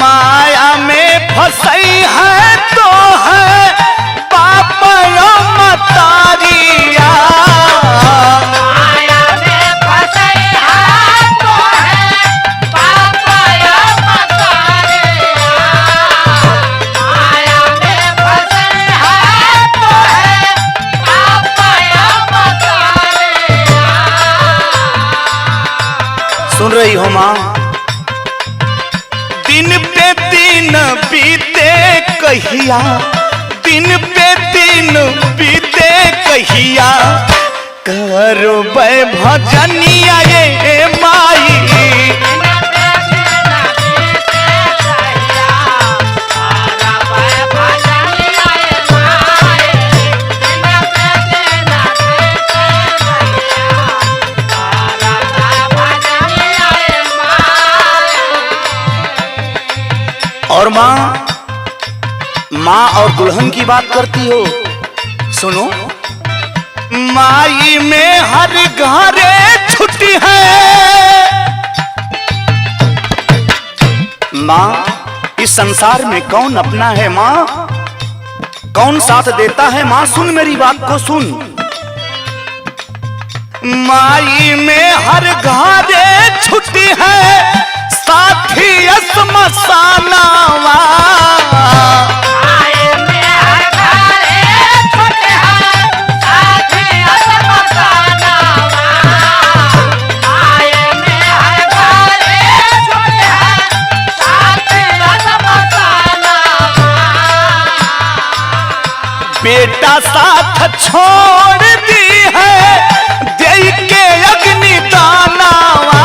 माया में फंसई है तो है पाप मतारिया, माया में फंसई है तो है पाप मतारिया, माया में फंसई है तो है पाप मतारिया। सुन रही हो माँ? दिन पे दिन बीते कहिया, दिन पे दिन बीते कहिया, करो भजनिया ये माई। और माँ, माँ और दुल्हन की बात करती हो, सुनो। माई में हर घरे छुट्टी है, माँ इस संसार में कौन अपना है माँ, कौन साथ देता है माँ? सुन मेरी बात को सुन। माई में हर घरे छुट्टी है, साथी स्मशानावा, बेटा साथ छोड़ दी है दे के अग्नि दानावा,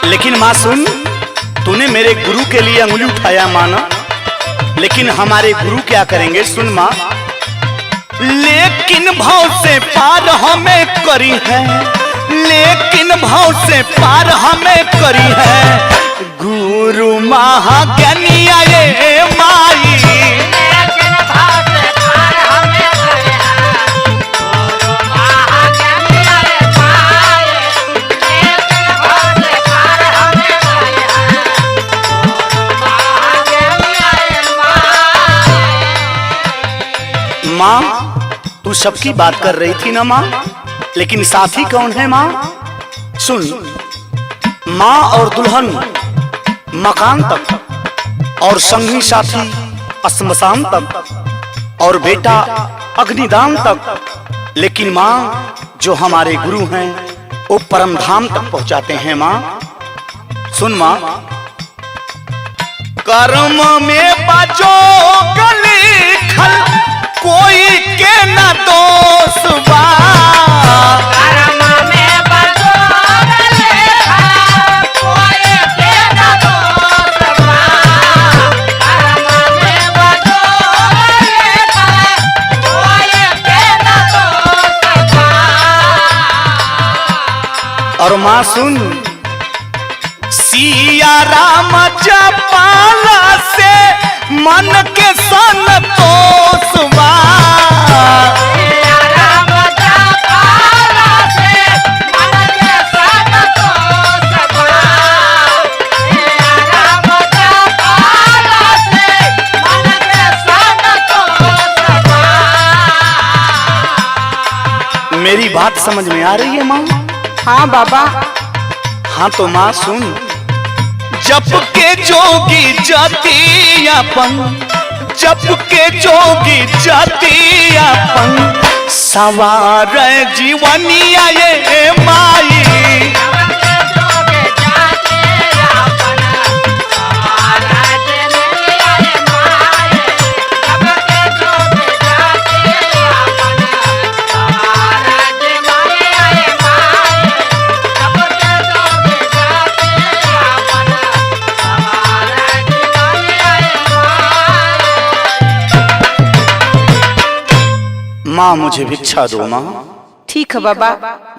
लेकिन माँ सुन, तूने मेरे गुरु के लिए अंगुली उठाया माना, लेकिन हमारे गुरु क्या करेंगे? सुन माँ, लेकिन भाव से पार हमें करी है, लेकिन भाव से पार हमें करी है गुरु महाज्ञानिया ये माई। माँ तू सबकी बात कर रही थी ना माँ, लेकिन साथी कौन है माँ? सुन, माँ और दुल्हन मकान तक और संगी साथी श्मशान तक और बेटा अग्निदान तक, लेकिन माँ जो हमारे गुरु हैं वो परम धाम तक पहुंचाते हैं माँ। सुन माँ, कर्म में बाजो गली खल कोई के न दोष बा, कर्म में बाजो गली खल कोई के न दोष बा, कर्म में बाजो गली खल कोई के न दोष बा। और माँ सुन, सिया राम जपाला से मन के संतोष बा। मेरी बात समझ में आ रही है माँ? हाँ बाबा। हाँ तो माँ सुन, जप के जोगी जाति अपन, जप के जोगी जाति अपन, सवार जीवनिया ये माई। माँ मुझे भिक्षा दो माँ। ठीक है बाबा।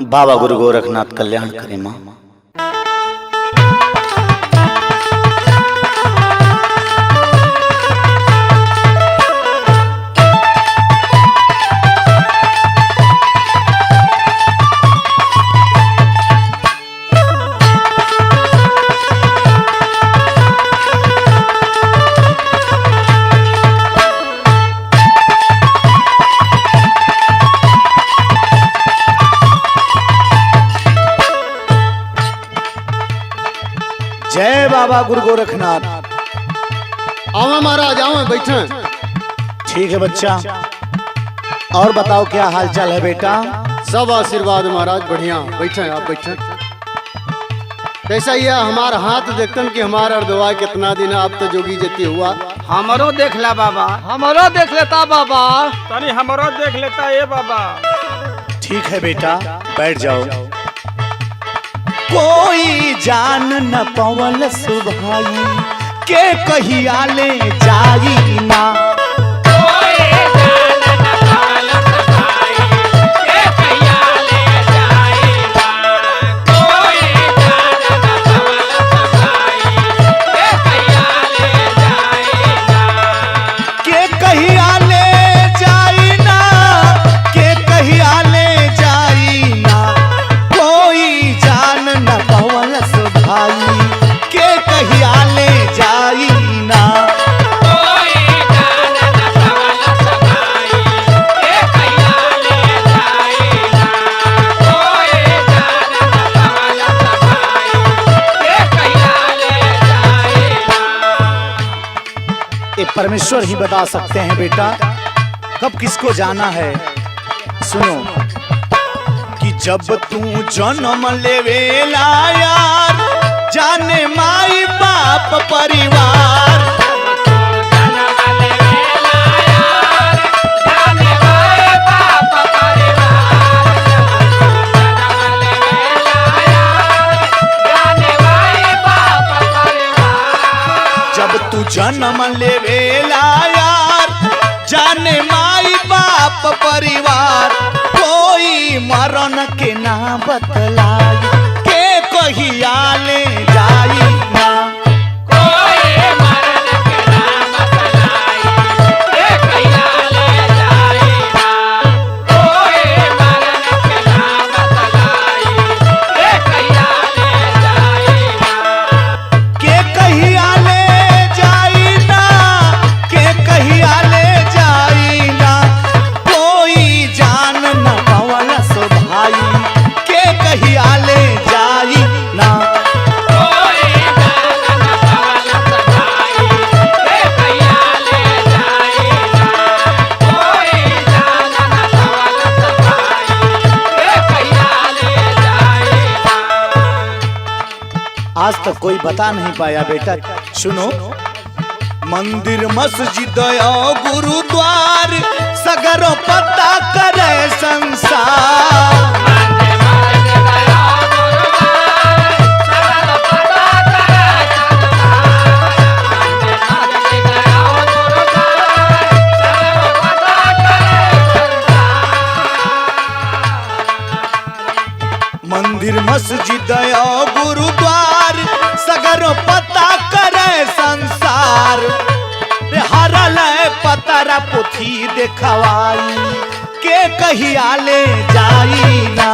बाबा गुरु गोरखनाथ कल्याण करे माँ। जय बाबा गुरु गोरखनाथ। आओ महाराज, आओ बैठे। ठीक है बच्चा, और बताओ क्या हाल चाल है बेटा? सब आशीर्वाद महाराज, बढ़िया। बैठे आप, बैठे। कैसा ही है हमारा हाथ देखतन कि हमारा अर्धवा कितना दिन आप तो जोगी जती हुआ। हमरो देख ला बाबा। हमरो देख लेता बाबा। तनी हमरो देख लेता ये बाबा। ठीक है बेटा, बैठ जाओ। कोई जान न पवल सुभाई के कहिया ले जाई ना। परमेश्वर ही बता सकते हैं बेटा कब किसको जाना है। सुनो कि जब तू जन्म लेवेला यार, जाने माई बाप परिवार। जब तू जन्म लेवेला यार, जाने माई बाप परिवार। कोई मरण के ना बतलाई के कहिया ले जाई ना। कोई मरण के ना बतलाई के कहिया ले जाई ना। कोई मरण के ना बतलाई के कहिया ले जाई ना। के कहिया ले जाई ना, के कहिया ले जाई ना। कोई जान न पवल सो भाई के कहिया ले जाई ना। कोई जान न पवल सो भाई के कहिया ले जाई ना। कोई जान न पवल सो भाई के कहिया ले जाई ना। आज तक कोई बता नहीं पाया बेटा। सुनो, मंदिर मस्जिद और गुरुद्वार सगरों पता करे संसार। मंदिर मस्जिद और गुरुद्वार सगरों पता करे संसार। अरे हरल पतरा पुथी देखवाई के कहिया ले जाई ना।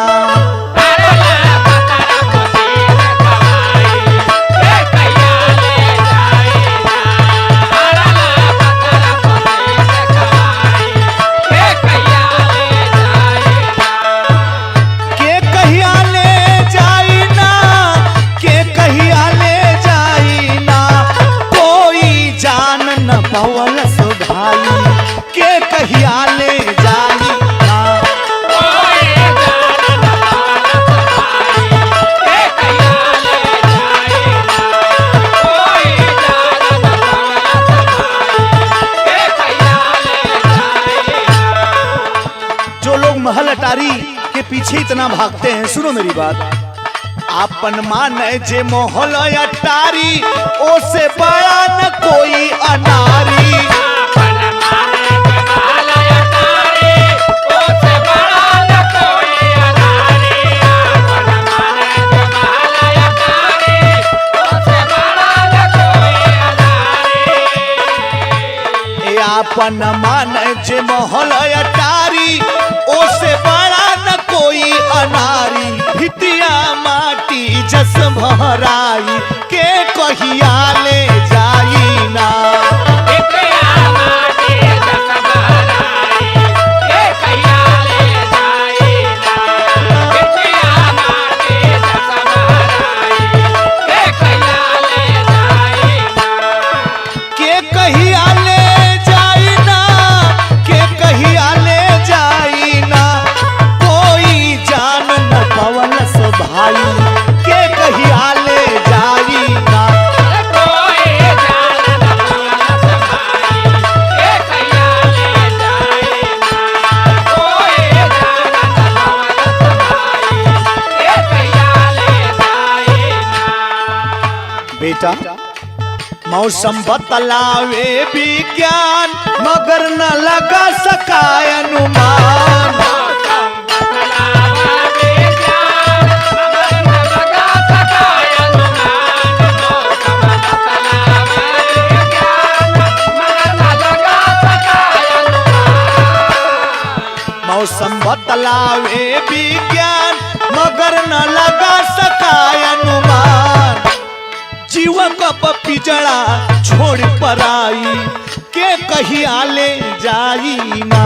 महल अटारी के पीछे इतना भागते हैं, सुनो मेरी बात। आपन माने जे मोहल अटारी ओ से बड़ा न कोई अनारी। आपन माने जे मोहल अटारी ओ से बड़ा न कोई अनारी। भितिया माटी जस भराई के कहिया ले जाई ना। भितिया माटी जस भराई के कहिया ले जाई ना। भितिया माटी जस भराई के कहिया ले जाई ना। के कहिया ले जाई ना। के कहिया ले जाई ना। कोई जान न पवलस भाई के कहिया ले जाई ना। कोई जान न पवलस भाई के कहिया ले जाई ना। कोई जान न पवलस भाई के कहिया ले जाई ना। बेटा मौसम बतलावे विज्ञान मगर न लगा सकाय अनुमान। मौसम बतलावे विज्ञान मगर न लगा सकाय अनुमान। जीवन का पिजड़ा छोड़ पराई के कहिया ले जाई ना।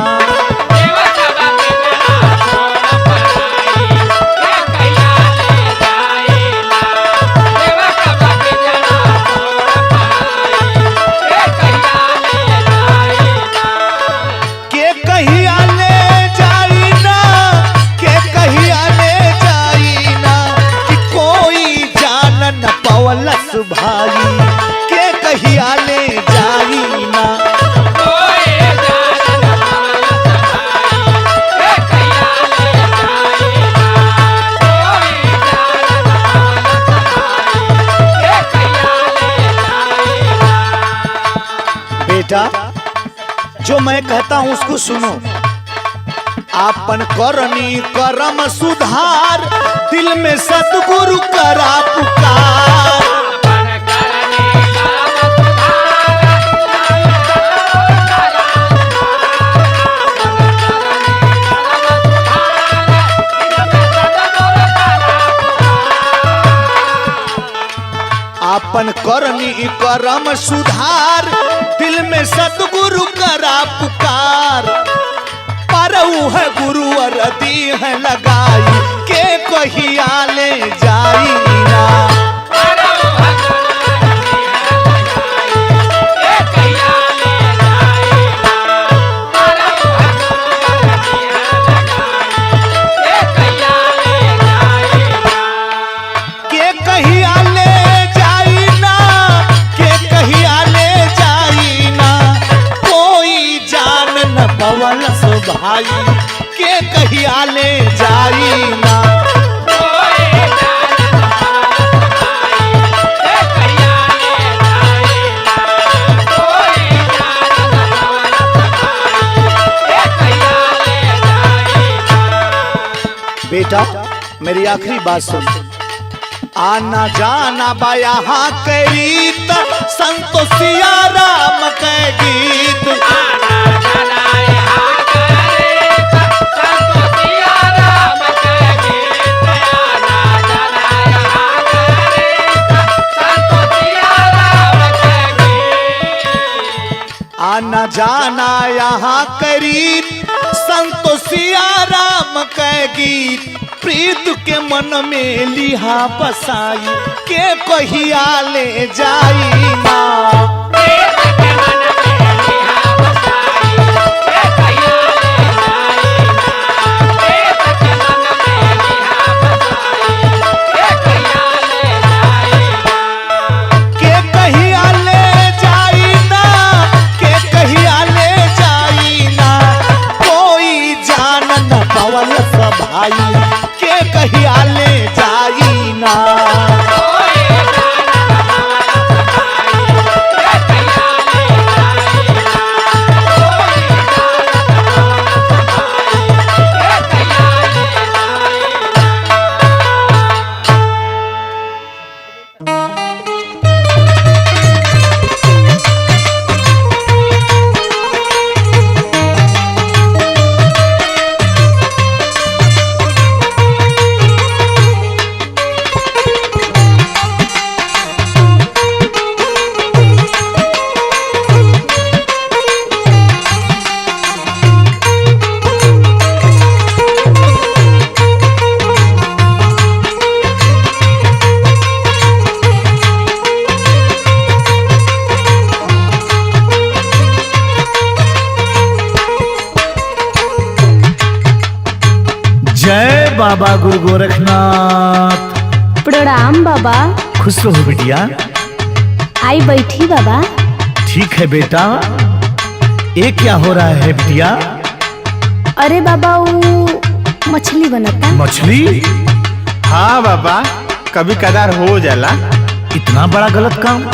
के कहिया ले जाई ना। के कहिया ले जाई ना। कि कोई जान न पवलस भाई के कहिया ले जाई ना। कोई जान न पवलस भाई के कहिया ले जाई ना। कोई जान न पवलस भाई के कहिया ले जाई ना। बेटा जो मैं कहता हूं उसको सुनो। आपन करनी करम सुधार दिल में सतगुरु करा पुकार। आपन करनी करम सुधार दिल में सतगुरु करा पुकार। परऊ है गुरु अरदी है लगाई के कहिया ले जाई ना। के कहिया ले जाई ना। के कहिया ले जाई ना। कोई जान न पवलस भाई के कहिया ले जाई ना। कोई जान न पवलस भाई के कहिया ले जाई ना। कोई जान न पवलस भाई के कहिया ले जाई ना। बेटा मेरी आखिरी बात सुन। आना जाना बा यहाँ के रीत संतोषिया राम के गीत। आना जाना यहाँ के रीत संतोषिया राम के गीत। प्रीत के मन में लिहा बसाई के कहिया ले जाई ना। के कहिया ले जाई ना। जय बाबा गुरु गोरखनाथ। प्रणाम बाबा। खुश रहो बिटिया। आई बैठी बाबा। ठीक है बेटा। ये क्या हो रहा है बिटिया? अरे बाबा वो मछली बनता। मछली? हाँ बाबा, कभी कदार हो जाला। इतना बड़ा गलत काम,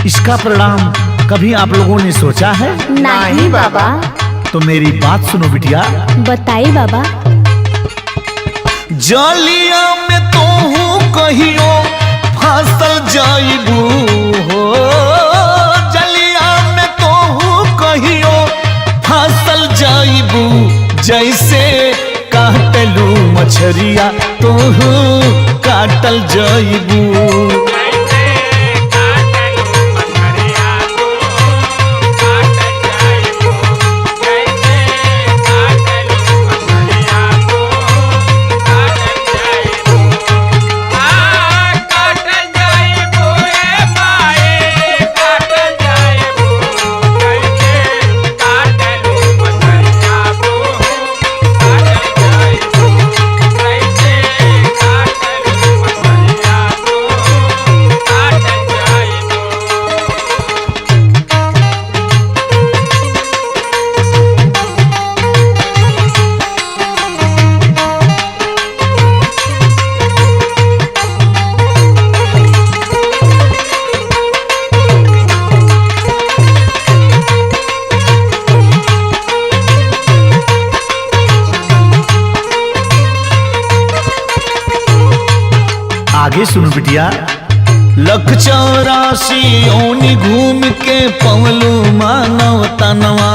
इसका परिणाम कभी आप लोगों ने सोचा है? नहीं बाबा। तो मेरी बात सुनो बिटिया। बताई बाबा। जलिया में तो कहियो फसल जाइबू हो। जलिया में तो कहियो फसल जाइबू। जैसे काटलू मछरिया तो काटल जाइबू। आगे सुनो बिटिया। लख 84 ओनी घूम के पवलू मानव तनवा।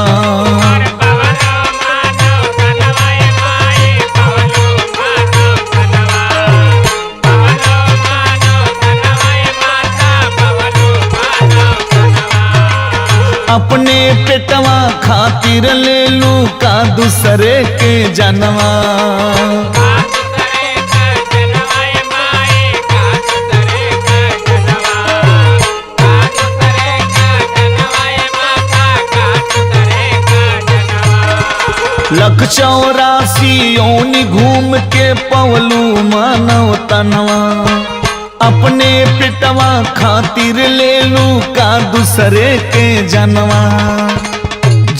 अपने पेटवा खातिर ले लू का दूसरे के जनवा। लख 84 ओनी घूम के पवलू मानव तनवा। अपने पिटवा खातिर ले लू का दूसरे के जनवा।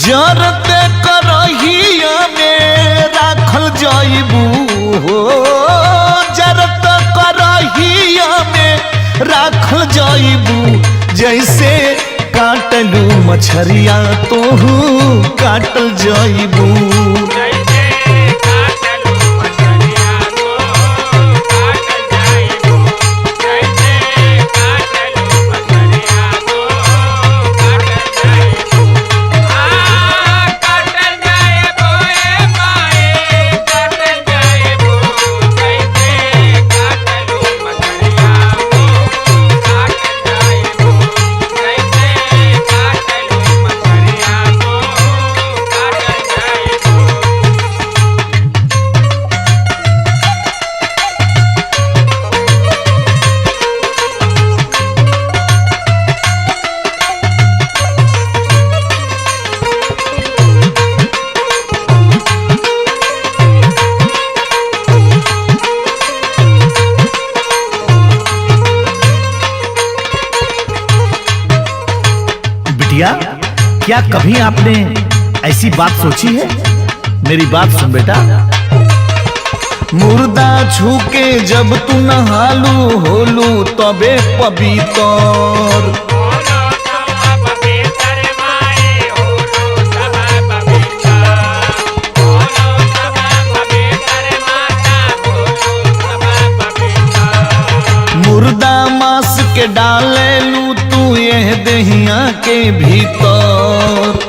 जरते करहिया में राखल जाइबू हो। जरत करहिया में राखल जाइबू। जैसे काटलू मछरिया तो काटल जाइबू। बिटिया, क्या कभी आपने ऐसी बात सोची है? मेरी बात सुन बेटा। मुर्दा छू के जब तू नहालू होलू तबे पवित्र। मुर्दा मास के डाले लू तू ये दहिया के भीतर।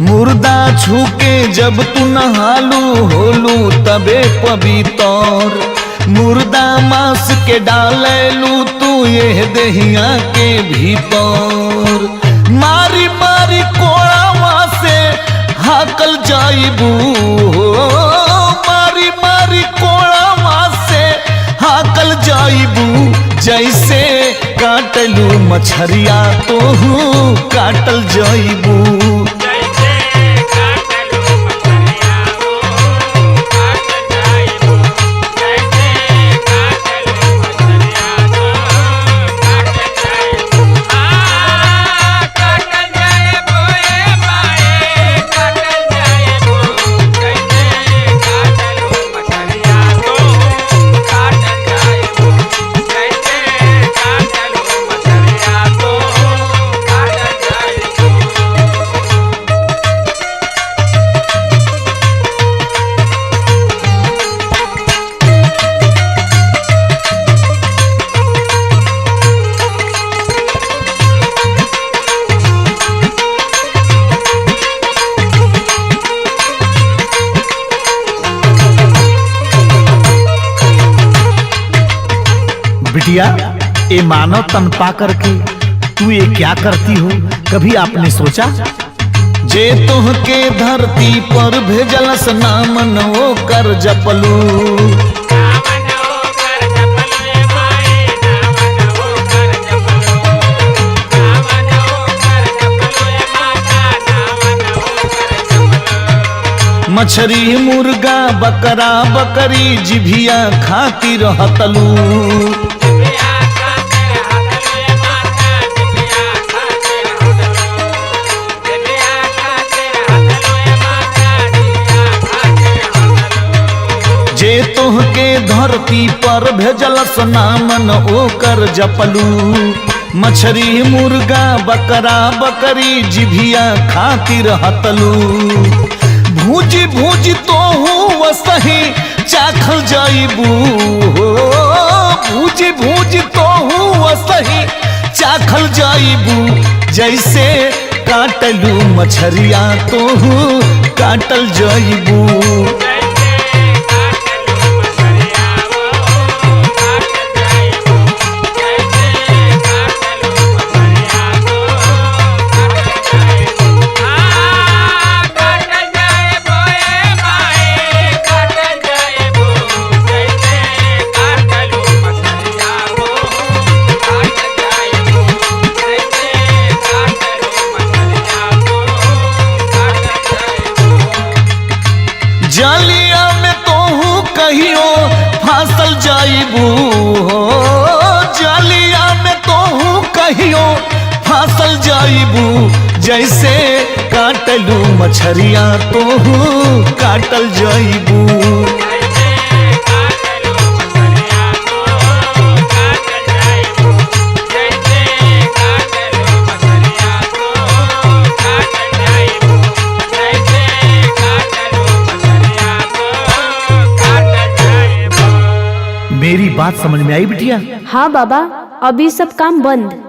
मुर्दा छू के जब तू नहालू होलू तबे पवित्र। मुर्दा मांस के डालेलू तू ये दहिया के भीतर। मारी मारी कोड़ावा से हाकल जाइबू, मारी मारी कोड़ावा से हाकल जाइबू। जैसे काटलू मछरिया तोहू काटल जाइबू। बिटिया, ये मानव तन पा करके तू ये क्या करती हो? कभी आपने सोचा? जे तुहके धरती पर भेजलस नामन वो कर जपलू। मछरी मुर्गा बकरा बकरी जिभिया खाती रहतलू। जे तोहके धरती पर भेजलस नामन ओकर जपलू। मछरी मुर्गा बकरा बकरी जिभिया खाती रहतलू। भूजी भूजी तोहू वसही चाखल जाइबू, भूजी भूजी तोहू वसही चाखल जाइबू। जैसे काटलू मछरिया तोहू काटल जाइबू। जालिया में तोहू कहियो फांसल जाइबू, जालिया में तोहू कहियो फांसल जाइबू। जैसे काटलू मछरिया तोहू काटल जाइबू। मेरी बात समझ में आई बिटिया? हाँ बाबा, अभी सब काम बंद।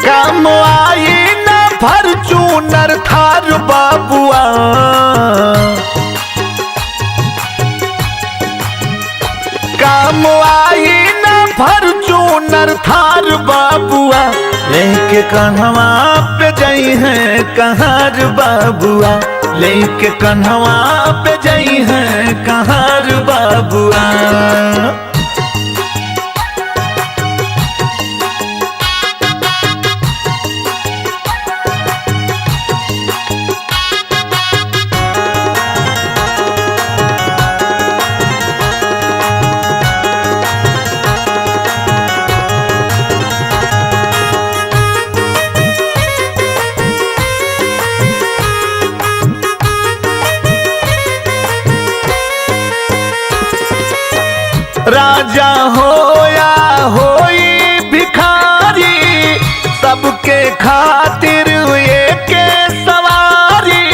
काम आई न फॉर्च्यूनर थार बाबुआ। काम आई ना फॉर्च्यूनर थार बाबुआ, लेके कन्हवा पे जाई है कहार बाबुआ, लेके कन्हवा पे जाई है कहार बाबुआ। राजा होया होई भिखारी, सबके खातिर एक सवारी।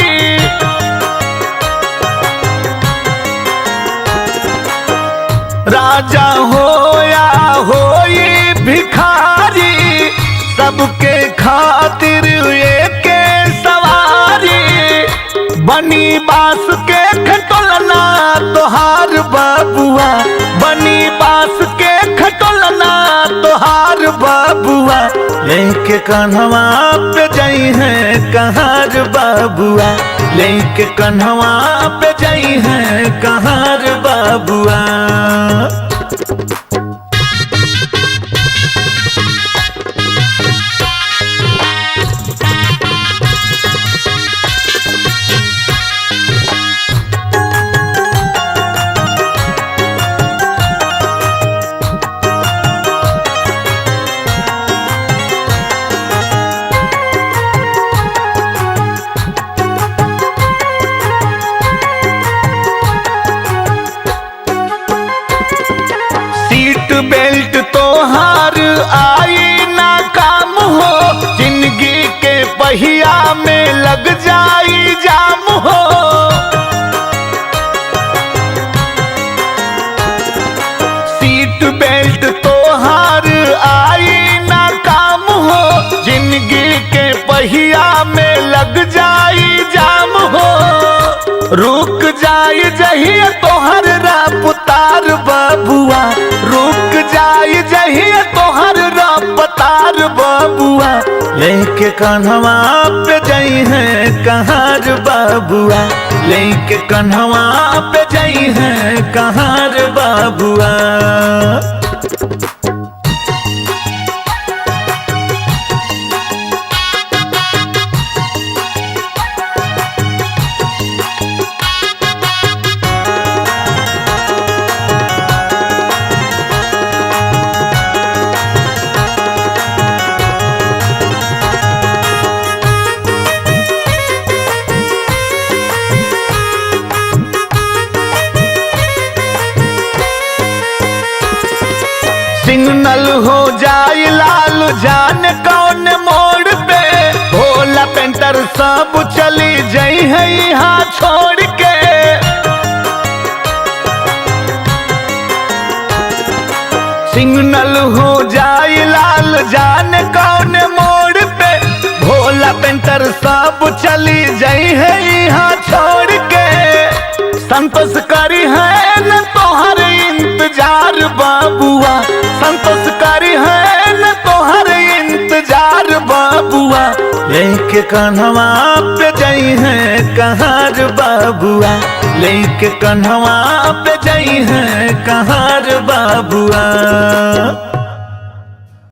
राजा होया होई भिखारी, सबके खातिर एक सवारी। बनी बास के खटोलना तोहार बाबुआ, बनी बास के खटोलना तोहार बाबुआ, लेके कन्हवा पे जाई है कहार बाबुआ, लेके कन्हवा पे जाई है कहार बाबुआ। सीट बेल्ट तोहार आई ना काम हो, जिंदगी के पहिया में लग जाई जाम हो। सीट बेल्ट तोहार आई ना काम हो, जिंदगी के पहिया में लग जाई जाम हो। रुक जाई जहिया तोहर रफ्तार बाबुआ, रुक जाई जहिया तोहर रफ्तार बाबुआ, लेके कन्हवा पे जाई है कहार बाबुआ, लेके कन्हवा पे जाई है कहार बाबुआ। सिग्नल हो जाए लाल जान कौन मोड़ पे, भोला पेंटर सब चली जाई है यहाँ छोड़ के। सिग्नल हो जाए लाल जान कौन मोड़ पे, भोला पेंटर सब चली जाई है यहाँ छोड़ के। संतोष करी है न तोहर इंतजार बाबुआ, संतोष करी है न तोहर इंतजार बाबुआ, लेके कन्हवा पे जाई है कहार बाबुआ, लेके कन्हवा पे जाई है कहार बाबुआ।